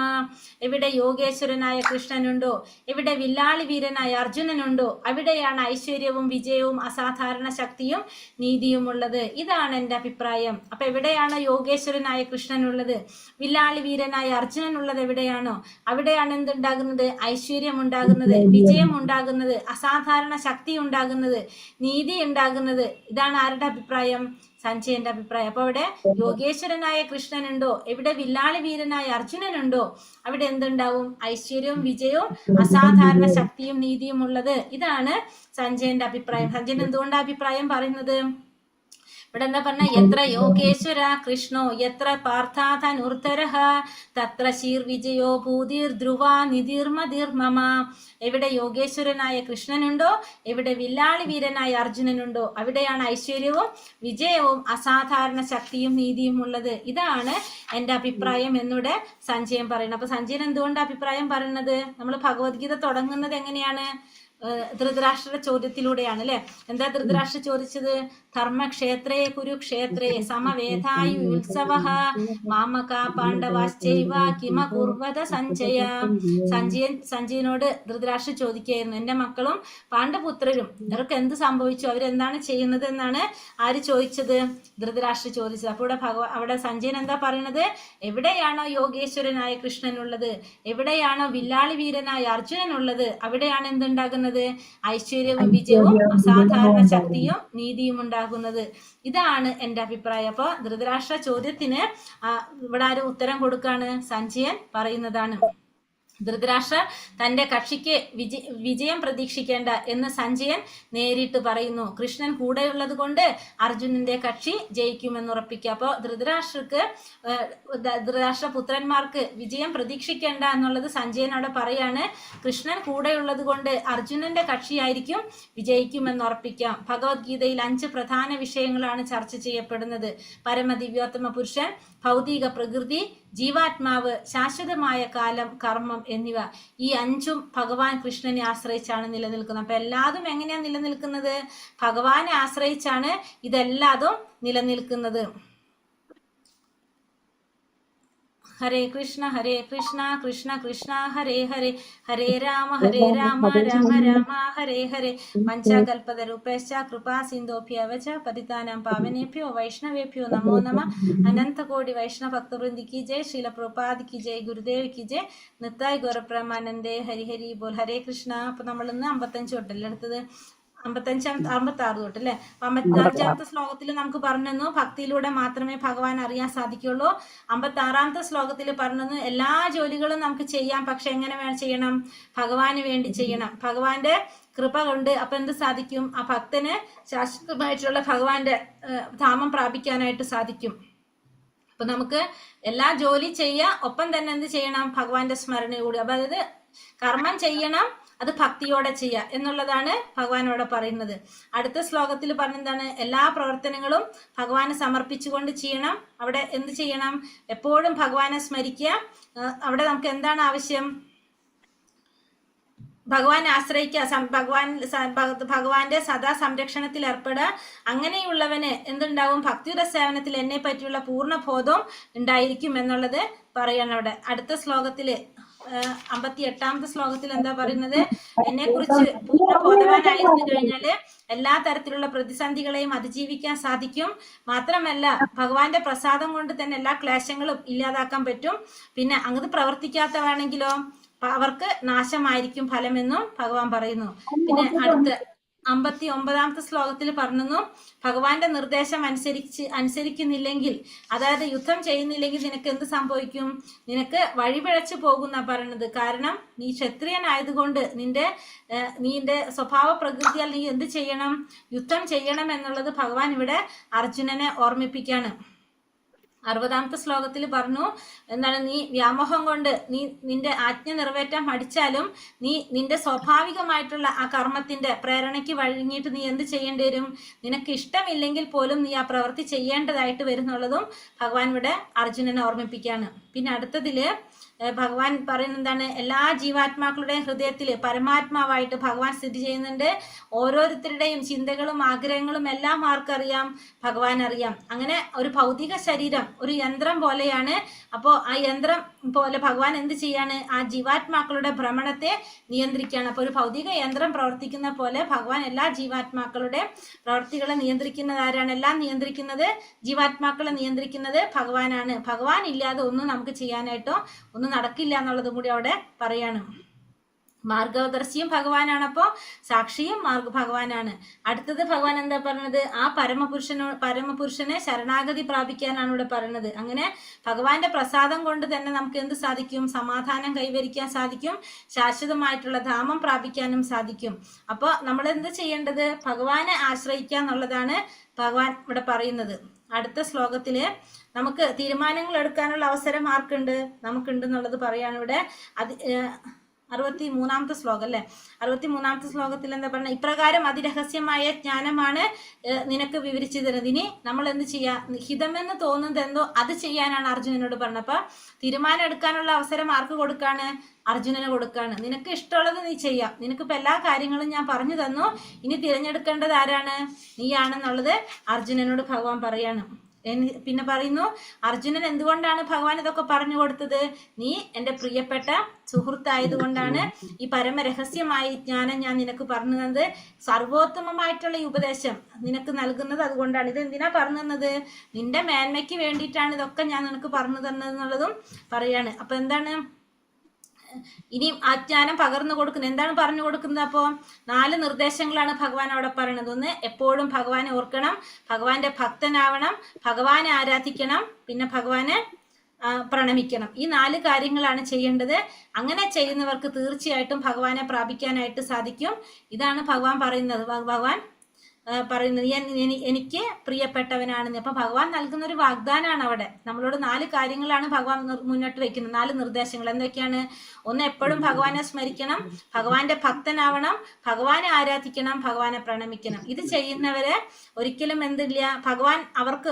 എവിടെ യോഗേശ്വരനായ കൃഷ്ണനുണ്ടോ, എവിടെ വില്ലാളി വീരനായ അർജുനനുണ്ടോ, അവിടെയാണ് ഐശ്വര്യവും വിജയവും അസാധാരണ ശക്തിയും നീതിയും ഉള്ളത്. ഇതാണ് എൻ്റെ അഭിപ്രായം. അപ്പൊ എവിടെയാണ് യോഗേശ്വരനായ കൃഷ്ണനുള്ളത്, വില്ലാളി വീരനായ അർജുനനുള്ളത് എവിടെയാണോ അവിടെയാണ് എന്തുണ്ടാകുന്നത്? ഐശ്വര്യം ഉണ്ടാകുന്നത്, വിജയം ഉണ്ടാകുന്നത്, അസാധാരണ ശക്തി ഉണ്ടാകുന്നത്, നീതി ഉണ്ടാകുന്നത്. ഇതാണ് ആരുടെ അഭിപ്രായം? സഞ്ജയന്റെ അഭിപ്രായം. അപ്പൊ അവിടെ യോഗേശ്വരനായ കൃഷ്ണനുണ്ടോ, എവിടെ വില്ലാളി വീരനായ അർജുനനുണ്ടോ, അവിടെ എന്തുണ്ടാവും? ഐശ്വര്യവും വിജയവും അസാധാരണ ശക്തിയും നീതിയും ഉള്ളത്. ഇതാണ് സഞ്ജയന്റെ അഭിപ്രായം. സഞ്ജയൻ എന്തുകൊണ്ടാണ് അഭിപ്രായം പറയുന്നത്? ഇവിടെ എന്താ പറഞ്ഞ എത്ര യോഗേശ്വര കൃഷ്ണോ എത്ര പാർത്ഥാധനുർധരഃ തത്ര ശീർ വിജയോ ഭൂതിർ ധ്രുവ നിധിർമതിർമമ. എവിടെ യോഗേശ്വരനായ കൃഷ്ണനുണ്ടോ, എവിടെ വില്ലാളി വീരനായ അർജുനനുണ്ടോ, അവിടെയാണ് ഐശ്വര്യവും വിജയവും അസാധാരണ ശക്തിയും നീതിയും ഉള്ളത്. ഇതാണ് എൻ്റെ അഭിപ്രായം എന്നൂടെ സഞ്ജയൻ പറയുന്നത്. അപ്പൊ സഞ്ജയൻ എന്തുകൊണ്ട് അഭിപ്രായം പറയുന്നത്? നമ്മൾ ഭഗവത്ഗീത തുടങ്ങുന്നത് എങ്ങനെയാണ്? ധൃതരാഷ്ട്ര ചോദ്യത്തിലൂടെയാണ് അല്ലെ. എന്താ ധൃതരാഷ്ട്ര ചോദിച്ചത്? ധർമ്മക്ഷേത്രേ കുരുക്ഷേത്രേ സമവേദായു ഉത്സവഃ മാമക പാണ്ഡവാശ്ചൈവ കിമ കുർവത സഞ്ജയ. സഞ്ജയനോട് ധൃതരാഷ്ട്ര ചോദിക്കുകയായിരുന്നു, എന്റെ മക്കളും പാണ്ഡപുത്രരും ഇവർക്ക് എന്ത് സംഭവിച്ചു, അവരെന്താണ് ചെയ്യുന്നത് എന്നാണ് ആര് ചോദിച്ചത്? ധൃതരാഷ്ട്ര ചോദിച്ചത്. അപ്പോൾ അവിടെ സഞ്ജയൻ എന്താ പറയുന്നത്? എവിടെയാണോ യോഗേശ്വരനായ കൃഷ്ണനുള്ളത്, എവിടെയാണോ വില്ലാളി വീരനായ അർജുനനുള്ളത്, അവിടെയാണ് എന്തുണ്ടാകുന്നത്? ഐശ്വര്യവും വിജയവും അസാധാരണ ശക്തിയും നീതിയും ഉണ്ടാകുന്നത്. ഇതാണ് എൻ്റെ അഭിപ്രായം. അപ്പൊ ധൃതരാഷ്ട്ര ചോദ്യത്തിന് ഇവിടെ ആരും ഉത്തരം കൊടുക്കാണ്? സഞ്ജയൻ പറയുന്നതാണ്. ധൃതരാഷ്ട്ര തന്റെ കക്ഷിക്ക് വിജയം പ്രതീക്ഷിക്കേണ്ട എന്ന് സഞ്ജയൻ നേരിട്ട് പറയുന്നു. കൃഷ്ണൻ കൂടെയുള്ളത് കൊണ്ട് അർജുനന്റെ കക്ഷി ജയിക്കുമെന്ന് ഉറപ്പിക്കുക. അപ്പോൾ ധൃതരാഷ്ട്ര പുത്രന്മാർക്ക് വിജയം പ്രതീക്ഷിക്കേണ്ട എന്നുള്ളത് സഞ്ജയൻ അവിടെ പറയാണ്. കൃഷ്ണൻ കൂടെയുള്ളത് കൊണ്ട് അർജുനന്റെ കക്ഷിയായിരിക്കും വിജയിക്കുമെന്ന് ഉറപ്പിക്കാം. ഭഗവത്ഗീതയിൽ 5 പ്രധാന വിഷയങ്ങളാണ് ചർച്ച ചെയ്യപ്പെടുന്നത്. പരമദിവ്യോത്തമ പുരുഷൻ, ഭൗതിക പ്രകൃതി, ജീവാത്മാവ്, ശാശ്വതമായ കാലം, കർമ്മം എന്നിവ. ഈ 5ഉം ഭഗവാൻ കൃഷ്ണനെ ആശ്രയിച്ചാണ് നിലനിൽക്കുന്നത്. അപ്പൊ എല്ലാതും എങ്ങനെയാ നിലനിൽക്കുന്നത്? ഭഗവാനെ ആശ്രയിച്ചാണ് ഇതെല്ലാതും നിലനിൽക്കുന്നത്. ഹരേ കൃഷ്ണ കൃഷ്ണ കൃഷ്ണ ഹരേ ഹരേ, ഹരേ രാമ രാമ രാമ ഹരേ ഹരേ. പഞ്ചകൽപതരൂപേശ്ച കൃപാ സിന്ധോഭ്യവച പതിതാനാം പാവനേഭ്യോ വൈഷ്ണവേഭ്യോ നമോ നമ. അനന്തകോടി വൈഷ്ണവ ഭക്തവൃന്ദി കി ജയ്. ശ്രീല പ്രഭുപാദ് കി ജയ്. ഗുരുദേവ് കി ജയ്. നിത്തായ് ഗൗരപ്രമാനന്ദേ ഹരി ഹരി ബോൽ. ഹരേ കൃഷ്ണ. അപ്പൊ നമ്മൾ ഇന്ന് 55 തൊട്ടല്ലേ എടുത്തത്? 56 തൊട്ട് അല്ലെ. 55ാമത്തെ ശ്ലോകത്തിൽ നമുക്ക് പറഞ്ഞു ഭക്തിയിലൂടെ മാത്രമേ ഭഗവാൻ അറിയാൻ സാധിക്കുള്ളൂ. 56ാമത്തെ ശ്ലോകത്തിൽ പറഞ്ഞു എല്ലാ ജോലികളും നമുക്ക് ചെയ്യാം, പക്ഷെ എങ്ങനെ ചെയ്യണം? ഭഗവാന് വേണ്ടി ചെയ്യണം, ഭഗവാന്റെ കൃപ കൊണ്ട്. അപ്പൊ എന്ത് സാധിക്കും? ആ ഭക്തന് ശാശ്വതമായിട്ടുള്ള ഭഗവാന്റെ ധാമം പ്രാപിക്കാനായിട്ട് സാധിക്കും. അപ്പൊ നമുക്ക് എല്ലാ ജോലി ചെയ്യാം, ഒപ്പം തന്നെ എന്ത് ചെയ്യണം? ഭഗവാന്റെ സ്മരണയോട്. അപ്പൊ അതായത് കർമ്മം ചെയ്യണം, അത് ഭക്തിയോടെ ചെയ്യുക എന്നുള്ളതാണ് ഭഗവാനോട് പറയുന്നത്. അടുത്ത ശ്ലോകത്തിൽ പറഞ്ഞെന്താണ്? എല്ലാ പ്രവർത്തനങ്ങളും ഭഗവാന് സമർപ്പിച്ചുകൊണ്ട് ചെയ്യണം. അവിടെ എന്ത് ചെയ്യണം? എപ്പോഴും ഭഗവാനെ സ്മരിക്കുക. അവിടെ നമുക്ക് എന്താണ് ആവശ്യം? ഭഗവാനെ ആശ്രയിക്കുക, ഭഗവാന്റെ സദാ സംരക്ഷണത്തിൽ ഏർപ്പെടുക. അങ്ങനെയുള്ളവന് എന്തുണ്ടാവും? ഭക്തിയുടെ സേവനത്തിൽ എന്നെ പറ്റിയുള്ള പൂർണ്ണ ബോധം ഉണ്ടായിരിക്കും എന്നുള്ളത് പറയണം അവിടെ. അടുത്ത ശ്ലോകത്തില് 58ാമത്തെ ശ്ലോകത്തിൽ എന്താ പറയുന്നത്? എന്നെ കുറിച്ച് പൂർണ്ണ ബോധവാനായിരുന്നു കഴിഞ്ഞാല് എല്ലാ തരത്തിലുള്ള പ്രതിസന്ധികളെയും അതിജീവിക്കാൻ സാധിക്കും. മാത്രമല്ല ഭഗവാന്റെ പ്രസാദം കൊണ്ട് തന്നെ എല്ലാ ക്ലേശങ്ങളും ഇല്ലാതാക്കാൻ പറ്റും. പിന്നെ അങ്ങത് പ്രവർത്തിക്കാത്തവാണെങ്കിലോ അവർക്ക് നാശമായിരിക്കും ഫലമെന്നും ഭഗവാൻ പറയുന്നു. പിന്നെ അടുത്ത 59ാമത്തെ ശ്ലോകത്തിൽ പറഞ്ഞു, ഭഗവാന്റെ നിർദ്ദേശം അനുസരിക്കുന്നില്ലെങ്കിൽ, അതായത് യുദ്ധം ചെയ്യുന്നില്ലെങ്കിൽ നിനക്ക് എന്ത് സംഭവിക്കും? നിനക്ക് വഴിപിഴച്ചു പോകുന്ന പറയുന്നത്. കാരണം നീ ക്ഷത്രിയനായതുകൊണ്ട് നിന്റെ സ്വഭാവ പ്രകൃതിയാൽ നീ എന്ത് ചെയ്യണം? യുദ്ധം ചെയ്യണം എന്നുള്ളത് ഭഗവാൻ ഇവിടെ അർജുനനെ ഓർമ്മിപ്പിക്കാണ്. 60ാമത്തെ ശ്ലോകത്തിൽ പറഞ്ഞു എന്താണ്? നീ വ്യാമോഹം കൊണ്ട് നിന്റെ ആജ്ഞ നിറവേറ്റാൻ മടിച്ചാലും നിന്റെ സ്വാഭാവികമായിട്ടുള്ള ആ കർമ്മത്തിന്റെ പ്രേരണയ്ക്ക് വഴങ്ങിയിട്ട് നീ എന്ത് ചെയ്യേണ്ടി വരും? നിനക്ക് ഇഷ്ടമില്ലെങ്കിൽ പോലും നീ ആ പ്രവൃത്തി ചെയ്യേണ്ടതായിട്ട് വരുന്നുള്ളതും ഭഗവാൻ ഇവിടെ അർജുനനെ ഓർമ്മിപ്പിക്കുകയാണ്. പിന്നെ അടുത്തതില് ഭഗവാൻ പറയുന്നത് എന്താണ്? എല്ലാ ജീവാത്മാക്കളുടെയും ഹൃദയത്തിൽ പരമാത്മാവായിട്ട് ഭഗവാൻ സ്ഥിതി ചെയ്യുന്നുണ്ട്. ഓരോരുത്തരുടെയും ചിന്തകളും ആഗ്രഹങ്ങളും എല്ലാം ആർക്കറിയാം? ഭഗവാൻ അറിയാം. അങ്ങനെ ഒരു ഭൗതിക ശരീരം ഒരു യന്ത്രം പോലെയാണ്. അപ്പോൾ ആ യന്ത്രം പോലെ ഭഗവാൻ എന്ത് ചെയ്യാണ്? ആ ജീവാത്മാക്കളുടെ ഭ്രമണത്തെ നിയന്ത്രിക്കുകയാണ്. അപ്പോൾ ഒരു ഭൗതിക യന്ത്രം പ്രവർത്തിക്കുന്ന പോലെ ഭഗവാൻ എല്ലാ ജീവാത്മാക്കളുടെ പ്രവർത്തികളെ നിയന്ത്രിക്കുന്നത് ആരാണ്? എല്ലാം നിയന്ത്രിക്കുന്നത്, ജീവാത്മാക്കളെ നിയന്ത്രിക്കുന്നത് ഭഗവാനാണ്. ഭഗവാൻ ഇല്ലാതെ ഒന്നും നമുക്ക് ചെയ്യാനായിട്ടോ ഒന്നും നടക്കില്ല എന്നുള്ളതും കൂടി അവിടെ പറയാണ്. മാർഗദർശിയും ഭഗവാനാണ്, അപ്പോ സാക്ഷിയും ഭഗവാനാണ്. അടുത്തത് ഭഗവാൻ എന്താ പറഞ്ഞത്? ആ പരമപുരുഷനെ ശരണാഗതി പ്രാപിക്കാനാണ് ഇവിടെ പറയുന്നത്. അങ്ങനെ ഭഗവാന്റെ പ്രസാദം കൊണ്ട് തന്നെ നമുക്ക് എന്ത് സാധിക്കും? സമാധാനം കൈവരിക്കാൻ സാധിക്കും, ശാശ്വതമായിട്ടുള്ള ധാമം പ്രാപിക്കാനും സാധിക്കും. അപ്പോൾ നമ്മൾ എന്ത് ചെയ്യേണ്ടത്? ഭഗവാനെ ആശ്രയിക്കുക എന്നുള്ളതാണ് ഭഗവാൻ ഇവിടെ പറയുന്നത്. അടുത്ത ശ്ലോകത്തില് നമുക്ക് തീരുമാനങ്ങൾ എടുക്കാനുള്ള അവസരം ആർക്കുണ്ട്? നമുക്കുണ്ട് എന്നുള്ളത് പറയാണ് ഇവിടെ. 63-ാമത്തെ ശ്ലോകം അല്ലെ. 63-ാമത്തെ ശ്ലോകത്തിൽ എന്താ പറഞ്ഞ? ഇപ്രകാരം അതിരഹസ്യമായ ജ്ഞാനമാണ് നിനക്ക് വിവരിച്ചു തരുന്നത്. ഇനി നമ്മൾ എന്ത് ചെയ്യാ? ഹിതമെന്ന് തോന്നുന്നത് എന്തോ അത് ചെയ്യാനാണ് അർജുനനോട് പറഞ്ഞത്. അപ്പൊ തീരുമാനം എടുക്കാനുള്ള അവസരം ആർക്ക് കൊടുക്കാണ്? അർജുനന് കൊടുക്കാണ്. നിനക്ക് ഇഷ്ടമുള്ളത് നീ ചെയ്യാം, നിനക്കിപ്പോ എല്ലാ കാര്യങ്ങളും ഞാൻ പറഞ്ഞു തന്നു, ഇനി തിരഞ്ഞെടുക്കേണ്ടത് ആരാണ്? നീയാണെന്നുള്ളത് അർജുനനോട് ഭഗവാൻ പറയാണ്. പിന്നെ പറയുന്നു, അർജുനൻ എന്തുകൊണ്ടാണ് ഭഗവാൻ ഇതൊക്കെ പറഞ്ഞു കൊടുത്തത്? നീ എൻ്റെ പ്രിയപ്പെട്ട സുഹൃത്തായതുകൊണ്ടാണ് ഈ പരമരഹസ്യമായ ജ്ഞാനം ഞാൻ നിനക്ക് പറഞ്ഞു തന്നത്. സർവോത്തമമായിട്ടുള്ള ഈ ഉപദേശം നിനക്ക് നൽകുന്നത് അതുകൊണ്ടാണ്. ഇത് എന്തിനാ പറഞ്ഞു തന്നത്? നിന്റെ മേന്മയ്ക്ക് വേണ്ടിയിട്ടാണ് ഇതൊക്കെ ഞാൻ നിനക്ക് പറഞ്ഞു തന്നത് എന്നുള്ളതും പറയാണ്. അപ്പൊ എന്താണ് ഇനി ആ ജ്ഞാനം പകർന്നു കൊടുക്കുന്നത്? എന്താണ് പറഞ്ഞു കൊടുക്കുന്നത്? അപ്പോൾ 4 നിർദ്ദേശങ്ങളാണ് ഭഗവാൻ അവിടെ പറയുന്നത്. ഒന്ന്, എപ്പോഴും ഭഗവാനെ ഓർക്കണം, ഭഗവാന്റെ ഭക്തനാവണം, ഭഗവാനെ ആരാധിക്കണം, പിന്നെ ഭഗവാനെ പ്രണമിക്കണം. ഈ 4 കാര്യങ്ങളാണ് ചെയ്യേണ്ടത്. അങ്ങനെ ചെയ്യുന്നവർക്ക് തീർച്ചയായിട്ടും ഭഗവാനെ പ്രാപിക്കാനായിട്ട് സാധിക്കും. ഇതാണ് ഭഗവാൻ പറയുന്നത്. ഭഗവാൻ പറയുന്നത് എനിക്ക് പ്രിയപ്പെട്ടവനാണെന്ന്. അപ്പൊ ഭഗവാൻ നൽകുന്ന ഒരു വാഗ്ദാനാണ് അവിടെ. നമ്മളോട് 4 കാര്യങ്ങളാണ് ഭഗവാൻ മുന്നോട്ട് വെക്കുന്നത്, 4 നിർദ്ദേശങ്ങൾ. എന്തൊക്കെയാണ്? ഒന്ന്, എപ്പോഴും ഭഗവാനെ സ്മരിക്കണം, ഭഗവാന്റെ ഭക്തനാവണം, ഭഗവാനെ ആരാധിക്കണം, ഭഗവാനെ പ്രണമിക്കണം. ഇത് ചെയ്യുന്നവരെ ഒരിക്കലും എന്തില്ല, ഭഗവാൻ അവർക്ക്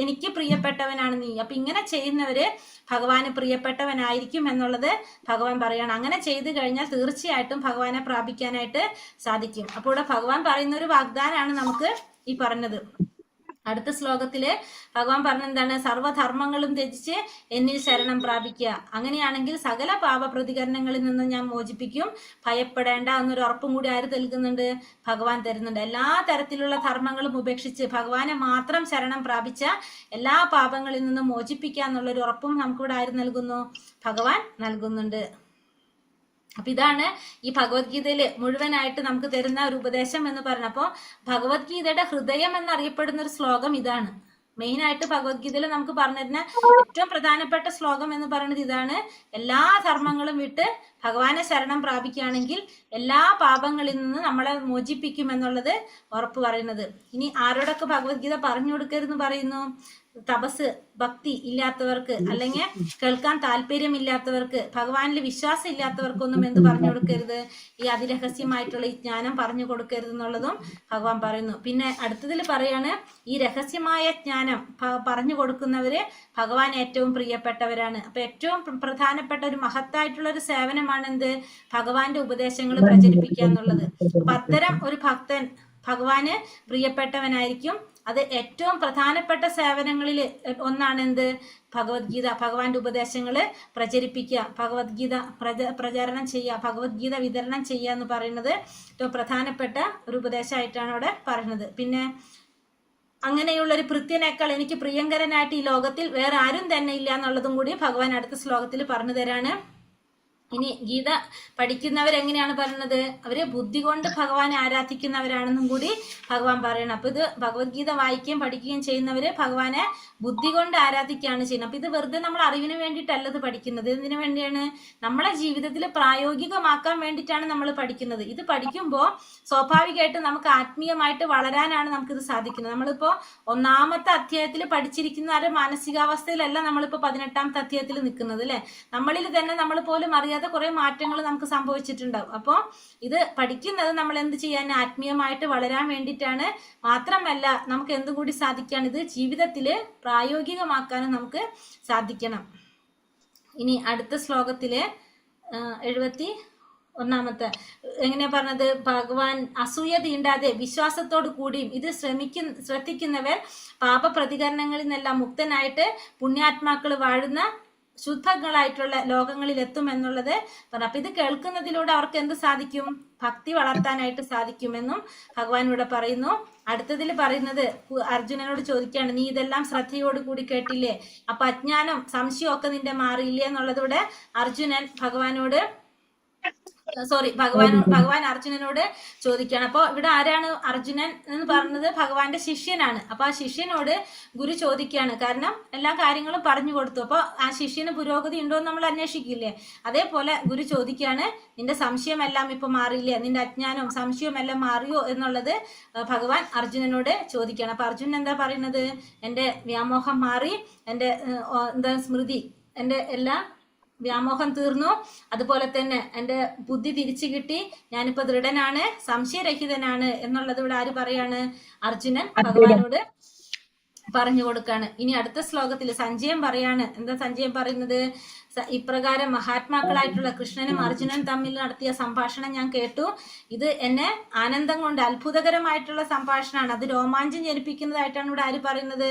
എനിക്ക് പ്രിയപ്പെട്ടവനാണ് നീ. അപ്പൊ ഇങ്ങനെ ചെയ്യുന്നവര് ഭഗവാന് പ്രിയപ്പെട്ടവനായിരിക്കും എന്നുള്ളത് ഭഗവാൻ പറയാണ്. അങ്ങനെ ചെയ്തു കഴിഞ്ഞാൽ തീർച്ചയായിട്ടും ഭഗവാനെ പ്രാപിക്കാനായിട്ട് സാധിക്കും. അപ്പോൾ ഇവിടെ ഭഗവാൻ പറയുന്ന ഒരു വാഗ്ദാനാണ് നമുക്ക് ഈ പറഞ്ഞത്. അടുത്ത ശ്ലോകത്തില് ഭഗവാൻ പറഞ്ഞ എന്താണ്? സർവധർമ്മങ്ങളും ത്യജിച്ച് എന്നിൽ ശരണം പ്രാപിക്കുക. അങ്ങനെയാണെങ്കിൽ സകല പാപ പ്രതികരണങ്ങളിൽ നിന്നും ഞാൻ മോചിപ്പിക്കും, ഭയപ്പെടേണ്ട എന്നൊരു ഉറപ്പും കൂടി ആര് നൽകുന്നുണ്ട്? ഭഗവാൻ തരുന്നുണ്ട്. എല്ലാ തരത്തിലുള്ള ധർമ്മങ്ങളും ഉപേക്ഷിച്ച് ഭഗവാനെ മാത്രം ശരണം പ്രാപിച്ച എല്ലാ പാപങ്ങളിൽ നിന്നും മോചിപ്പിക്കുക എന്നുള്ളൊരു ഉറപ്പും നമുക്കിവിടെ ആര് നൽകുന്നു? ഭഗവാൻ നൽകുന്നുണ്ട്. അപ്പൊ ഇതാണ് ഈ ഭഗവത്ഗീതയില് മുഴുവനായിട്ട് നമുക്ക് തരുന്ന ഒരു ഉപദേശം എന്ന് പറയുന്നത്. അപ്പോൾ ഭഗവത്ഗീതയുടെ ഹൃദയം എന്നറിയപ്പെടുന്ന ഒരു ശ്ലോകം ഇതാണ്. മെയിനായിട്ട് ഭഗവത്ഗീതയിൽ നമുക്ക് പറഞ്ഞിരുന്ന ഏറ്റവും പ്രധാനപ്പെട്ട ശ്ലോകം എന്ന് പറയുന്നത് ഇതാണ്. എല്ലാ ധർമ്മങ്ങളും വിട്ട് ഭഗവാനെ ശരണം പ്രാപിക്കുകയാണെങ്കിൽ എല്ലാ പാപങ്ങളിൽ നിന്ന് നമ്മളെ മോചിപ്പിക്കും എന്നുള്ളത് ഉറപ്പ് പറയുന്നത്. ഇനി ആരോടൊക്കെ ഭഗവത്ഗീത പറഞ്ഞു കൊടുക്കരുതെന്ന് പറയുന്നു? തപസ് ഭക്തി ഇല്ലാത്തവർക്ക്, അല്ലെങ്കിൽ കേൾക്കാൻ താല്പര്യമില്ലാത്തവർക്ക്, ഭഗവാനിൽ വിശ്വാസം ഇല്ലാത്തവർക്കൊന്നും എന്ത് പറഞ്ഞു കൊടുക്കരുത്? ഈ അതിരഹസ്യമായിട്ടുള്ള ഈ ജ്ഞാനം പറഞ്ഞു കൊടുക്കരുത് എന്നുള്ളതും ഭഗവാൻ പറയുന്നു. പിന്നെ അടുത്തതിൽ പറയാണ്, ഈ രഹസ്യമായ ജ്ഞാനം പറഞ്ഞു കൊടുക്കുന്നവര് ഭഗവാൻ ഏറ്റവും പ്രിയപ്പെട്ടവരാണ്. അപ്പൊ ഏറ്റവും പ്രധാനപ്പെട്ട ഒരു മഹത്തായിട്ടുള്ള ഒരു സേവനമാണ് എന്ത്? ഭഗവാന്റെ ഉപദേശങ്ങൾ പ്രചരിപ്പിക്കുക എന്നുള്ളത്. അപ്പൊ അത്തരം ഒരു ഭക്തൻ ഭഗവാന് പ്രിയപ്പെട്ടവനായിരിക്കും. അത് ഏറ്റവും പ്രധാനപ്പെട്ട സേവനങ്ങളിൽ ഒന്നാണ് എന്ത്? ഭഗവത്ഗീത, ഭഗവാന്റെ ഉപദേശങ്ങള് പ്രചരിപ്പിക്കുക, ഭഗവത്ഗീത പ്രചാരണം ചെയ്യുക, ഭഗവത്ഗീത വിതരണം ചെയ്യുക എന്ന് പറയുന്നത് ഏറ്റവും പ്രധാനപ്പെട്ട ഒരു ഉപദേശമായിട്ടാണ് അവിടെ പറയുന്നത്. പിന്നെ അങ്ങനെയുള്ള ഒരു ഭൃത്യനേക്കാൾ എനിക്ക് പ്രിയങ്കരനായിട്ട് ഈ ലോകത്തിൽ വേറെ ആരും തന്നെ ഇല്ല എന്നുള്ളതും കൂടി ഭഗവാൻ അടുത്ത ശ്ലോകത്തിൽ പറഞ്ഞു തരാണ്. ഇനി ഗീത പഠിക്കുന്നവരെങ്ങനെയാണ് പറയുന്നത്? അവര് ബുദ്ധി കൊണ്ട് ഭഗവാനെ ആരാധിക്കുന്നവരാണെന്നും കൂടി ഭഗവാൻ പറയണം. അപ്പൊ ഇത് ഭഗവത്ഗീത വായിക്കുകയും പഠിക്കുകയും ചെയ്യുന്നവര് ഭഗവാനെ ബുദ്ധി കൊണ്ട് ആരാധിക്കുകയാണ് ചെയ്യുന്നത്. അപ്പൊ ഇത് വെറുതെ നമ്മൾ അറിവിന് വേണ്ടിയിട്ടല്ല ഇത് പഠിക്കുന്നത്. എന്തിനു വേണ്ടിയാണ്? നമ്മളെ ജീവിതത്തിൽ പ്രായോഗികമാക്കാൻ വേണ്ടിയിട്ടാണ് നമ്മൾ പഠിക്കുന്നത്. ഇത് പഠിക്കുമ്പോൾ സ്വാഭാവികമായിട്ട് നമുക്ക് ആത്മീയമായിട്ട് വളരാനാണ് നമുക്കിത് സാധിക്കുന്നത്. നമ്മളിപ്പോ 1-ാമത്തെ അധ്യായത്തിൽ പഠിച്ചിരിക്കുന്ന ഒരു മാനസികാവസ്ഥയിലല്ല നമ്മളിപ്പോ 18-ാമത്തെ അധ്യായത്തിൽ നിൽക്കുന്നത് അല്ലെ. നമ്മളിൽ തന്നെ നമ്മൾ പോലും അറിയാതെ കുറെ മാറ്റങ്ങൾ നമുക്ക് സംഭവിച്ചിട്ടുണ്ടാവും. അപ്പോൾ ഇത് പഠിക്കുന്നത് നമ്മൾ എന്ത് ചെയ്യാൻ? ആത്മീയമായിട്ട് വളരാൻ വേണ്ടിയിട്ടാണ്. മാത്രമല്ല നമുക്ക് എന്തും കൂടി സാധിക്കാണ്, ഇത് ജീവിതത്തില് പ്രായോഗികമാക്കാനും നമുക്ക് സാധിക്കണം. ഇനി അടുത്ത ശ്ലോകത്തില് 71-ാമത്തെ എങ്ങനെയാ പറഞ്ഞത്? ഭഗവാൻ അസൂയ തീണ്ടാതെ വിശ്വാസത്തോടു കൂടിയും ഇത് ശ്രദ്ധിക്കുന്നവർ പാപപ്രതികരണങ്ങളിൽ നിന്നെല്ലാം മുക്തനായിട്ട് പുണ്യാത്മാക്കൾ വാഴുന്ന ശുദ്ധങ്ങളായിട്ടുള്ള ലോകങ്ങളിൽ എത്തും എന്നുള്ളത് പറഞ്ഞു. അപ്പൊ ഇത് കേൾക്കുന്നതിലൂടെ അവർക്ക് എന്ത് സാധിക്കും? ഭക്തി വളർത്താനായിട്ട് സാധിക്കുമെന്നും ഭഗവാൻ ഇവിടെ പറയുന്നു. അടുത്തതിൽ പറയുന്നത് അർജുനനോട് ചോദിക്കുകയാണ്, നീ ഇതെല്ലാം ശ്രദ്ധയോടുകൂടി കേട്ടില്ലേ? അപ്പൊ അജ്ഞാനം സംശയമൊക്കെ നിന്റെ മാറിയില്ലേ എന്നുള്ളതോടെ അർജുനൻ ഭഗവാനോട് സോറി, ഭഗവാൻ അർജുനനോട് ചോദിക്കുകയാണ്. അപ്പോൾ ഇവിടെ ആരാണ് അർജുനൻ എന്ന് പറഞ്ഞത്? ഭഗവാന്റെ ശിഷ്യനാണ്. അപ്പൊ ആ ശിഷ്യനോട് ഗുരു ചോദിക്കുകയാണ്. കാരണം എല്ലാ കാര്യങ്ങളും പറഞ്ഞു കൊടുത്തു. അപ്പോൾ ആ ശിഷ്യന് പുരോഗതി ഉണ്ടോ എന്ന് നമ്മൾ അന്വേഷിക്കില്ലേ? അതേപോലെ ഗുരു ചോദിക്കുകയാണ്, നിന്റെ സംശയമെല്ലാം ഇപ്പൊ മാറിയില്ലേ? നിന്റെ അജ്ഞാനവും സംശയവും എല്ലാം മാറിയോ എന്നുള്ളത് ഭഗവാൻ അർജുനനോട് ചോദിക്കുകയാണ്. അപ്പൊ അർജുനൻ എന്താ പറയുന്നത്? എന്റെ വ്യാമോഹം മാറി, എന്റെ എന്താ സ്മൃതി, എന്റെ എല്ലാ വ്യാമോഹം തീർന്നു, അതുപോലെ തന്നെ എൻ്റെ ബുദ്ധി തിരിച്ചു കിട്ടി, ഞാനിപ്പോ ദൃഢനാണ്, സംശയരഹിതനാണ് എന്നുള്ളത് ഇവിടെ ആര് പറയാണ്? അർജുനൻ ഭഗവാനോട് പറഞ്ഞു കൊടുക്കാണ്. ഇനി അടുത്ത ശ്ലോകത്തിൽ സഞ്ജയൻ പറയാണ്. എന്താ സഞ്ജയൻ പറയുന്നത്? ഇപ്രകാരം മഹാത്മാക്കളായിട്ടുള്ള കൃഷ്ണനും അർജുനനും തമ്മിൽ നടത്തിയ സംഭാഷണം ഞാൻ കേട്ടു. ഇത് എന്നെ ആനന്ദം കൊണ്ട്, അത്ഭുതകരമായിട്ടുള്ള സംഭാഷണമാണ്. അത് രോമാഞ്ചം ജനിപ്പിക്കുന്നതായിട്ടാണ് ഇവിടെ ആര് പറയുന്നത്?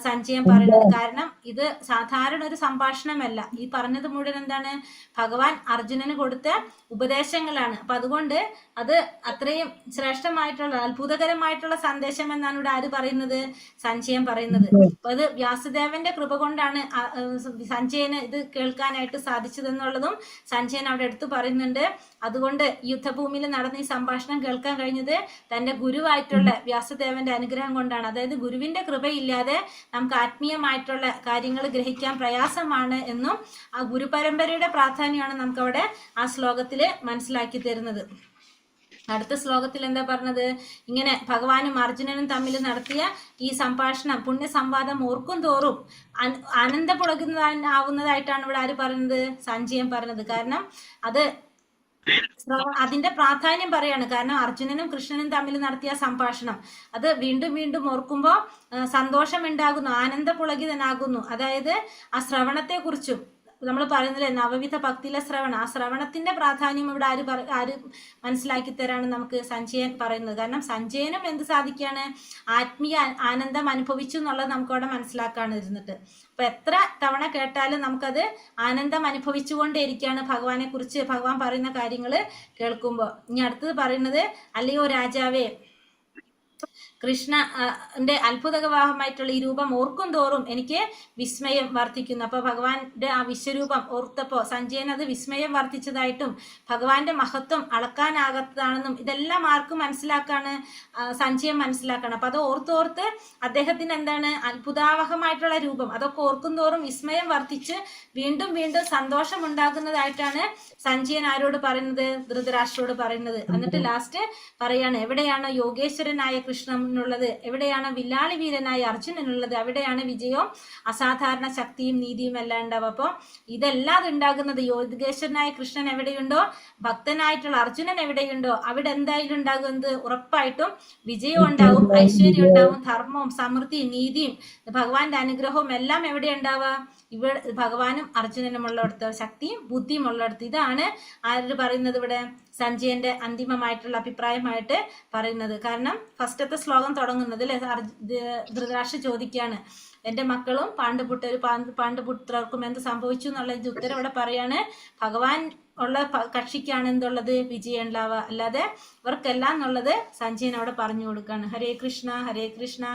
സഞ്ജയൻ പറയുന്നത്. കാരണം ഇത് സാധാരണ ഒരു സംഭാഷണമല്ല. ഈ പറഞ്ഞത് മുഴുവൻ എന്താണ്? ഭഗവാൻ അർജുനന് കൊടുത്ത ഉപദേശങ്ങളാണ്. അപ്പൊ അതുകൊണ്ട് അത് അത്രയും ശ്രേഷ്ഠമായിട്ടുള്ള, അത്ഭുതകരമായിട്ടുള്ള സന്ദേശം എന്നാണ് ഇവിടെ ആര് പറയുന്നത്? സഞ്ജയൻ പറയുന്നത്. അപ്പൊ അത് വ്യാസദേവന്റെ കൃപ കൊണ്ടാണ് സഞ്ജയന് ഇത് കേൾക്കാനായിട്ട് സാധിച്ചതെന്നുള്ളതും സഞ്ജയൻ അവിടെ എടുത്തു പറയുന്നുണ്ട്. അതുകൊണ്ട് യുദ്ധഭൂമിയിൽ നടന്ന ഈ സംഭാഷണം കേൾക്കാൻ കഴിഞ്ഞത് തന്റെ ഗുരുവായിട്ടുള്ള വ്യാസദേവന്റെ അനുഗ്രഹം കൊണ്ടാണ്. അതായത് ഗുരുവിന്റെ കൃപയില്ലാതെ നമുക്ക് ആത്മീയമായിട്ടുള്ള കാര്യങ്ങൾ ഗ്രഹിക്കാൻ പ്രയാസമാണ് എന്നും ആ ഗുരുപരമ്പരയുടെ പ്രാധാന്യമാണ് നമുക്ക് അവിടെ ആ ശ്ലോകത്തിൽ മനസ്സിലാക്കി തരുന്നത്. അടുത്ത ശ്ലോകത്തിൽ എന്താ പറഞ്ഞത്? ഇങ്ങനെ ഭഗവാനും അർജുനനും തമ്മിൽ നടത്തിയ ഈ സംഭാഷണം, പുണ്യ സംവാദം ഓർക്കും തോറും ആനന്ദപുളകുന്നതാവുന്നതായിട്ടാണ് ഇവിടെ ആര് പറയുന്നത്? സഞ്ജയൻ പറഞ്ഞത്. കാരണം അത് അതിന്റെ പ്രാധാന്യം പറയാണ്. കാരണം അർജുനനും കൃഷ്ണനും തമ്മിൽ നടത്തിയ സംഭാഷണം അത് വീണ്ടും വീണ്ടും ഓർക്കുമ്പോൾ സന്തോഷമുണ്ടാകുന്നു, ആനന്ദപുളകിതനാകുന്നു. അതായത് ആ ശ്രവണത്തെ കുറിച്ചും നമ്മൾ പറയുന്നില്ലേ, നവവിധ ഭക്തിയിലെ ശ്രവണം, ആ ശ്രവണത്തിന്റെ പ്രാധാന്യം ഇവിടെ ആര് മനസ്സിലാക്കി തരാണ് നമുക്ക് സഞ്ജയൻ പറയുന്നത്. കാരണം സഞ്ജയനും എന്ത് സാധിക്കാണ്? ആത്മീയ ആനന്ദം അനുഭവിച്ചു എന്നുള്ളത് നമുക്ക് അവിടെ മനസ്സിലാക്കാണ് ഇരുന്നിട്ട്. അപ്പൊ എത്ര തവണ കേട്ടാലും നമുക്കത് ആനന്ദം അനുഭവിച്ചുകൊണ്ടേയിരിക്കുകയാണ് ഭഗവാനെ കുറിച്ച് ഭഗവാൻ പറയുന്ന കാര്യങ്ങൾ കേൾക്കുമ്പോൾ. ഇനി അടുത്തത് പറയുന്നത്, അല്ലയോ രാജാവേ, കൃഷ്ണന്റെ അത്ഭുതകരമായിട്ടുള്ള ഈ രൂപം ഓർക്കും തോറും എനിക്ക് വിസ്മയം വർദ്ധിക്കുന്നു. അപ്പൊ ഭഗവാന്റെ ആ വിശ്വരൂപം ഓർത്തപ്പോ സഞ്ജയൻ അത് വിസ്മയം വർദ്ധിച്ചതായിട്ടും ഭഗവാന്റെ മഹത്വം അളക്കാനാകാത്തതാണെന്നും ഇതെല്ലാം ആർക്കും മനസ്സിലാക്കാണ്? സഞ്ജയൻ മനസ്സിലാക്കണം. അപ്പൊ അത് ഓർത്തോർത്ത് അദ്ദേഹത്തിന് എന്താണ്? അത്ഭുതാവഹമായിട്ടുള്ള രൂപം അതൊക്കെ ഓർക്കും തോറും വിസ്മയം വർദ്ധിച്ച് വീണ്ടും വീണ്ടും സന്തോഷം ഉണ്ടാകുന്നതായിട്ടാണ് സഞ്ജയൻ ആരോട് പറയുന്നത്? ധൃതരാഷ്ട്രോട് പറയുന്നത്. എന്നിട്ട് ലാസ്റ്റ് പറയാണ്, എവിടെയാണ് യോഗേശ്വരനായ കൃഷ്ണനുള്ളത്? എവിടെയാണ് വില്ലാളി വീരനായ അർജുനനുള്ളത്? അവിടെയാണ് വിജയവും അസാധാരണ ശക്തിയും നീതിയും എല്ലാം ഉണ്ടാവും. അപ്പൊ ഇതെല്ലാം ഉണ്ടാകുന്നത് യോഗേശ്വരനായ കൃഷ്ണൻ എവിടെയുണ്ടോ, ഭക്തനായിട്ടുള്ള അർജുനൻ എവിടെയുണ്ടോ, അവിടെ എന്തായാലും ഉണ്ടാകുന്നത് ഉറപ്പായിട്ടും വിജയം ഉണ്ടാവും, ഐശ്വര്യം ഉണ്ടാവും, ധർമ്മവും സമൃദ്ധിയും നീതിയും ഭഗവാന്റെ അനുഗ്രഹവും എല്ലാം എവിടെ ഉണ്ടാവുക? ഇവിടെ ഭഗവാനും അർജുനനും ഉള്ളിടത്ത്, ശക്തിയും ബുദ്ധിയും ഉള്ളിടത്ത്. ഇതാണ് ആര് പറയുന്നത്? ഇവിടെ സഞ്ജയന്റെ അന്തിമമായിട്ടുള്ള അഭിപ്രായമായിട്ട് പറയുന്നത്. കാരണം ഫസ്റ്റത്തെ ശ്ലോകം തുടങ്ങുന്നത് അല്ലെ, ധൃതരാഷ്ട്ര ചോദിക്കുകയാണ്, എന്റെ മക്കളും പാണ്ഡുപുത്രർക്കും എന്ത് സംഭവിച്ചു എന്നുള്ള ഉത്തരം ഇവിടെ പറയാണ്. ഭഗവാൻ ഉള്ള കക്ഷിക്കാണ് എന്തുള്ളത്? വിജയം ഉണ്ടാവുക, അല്ലാതെ ഇവർക്കെല്ലാം എന്നുള്ളത് സഞ്ജയൻ അവിടെ പറഞ്ഞു കൊടുക്കുകയാണ്. ഹരേ കൃഷ്ണ, ഹരേ കൃഷ്ണ.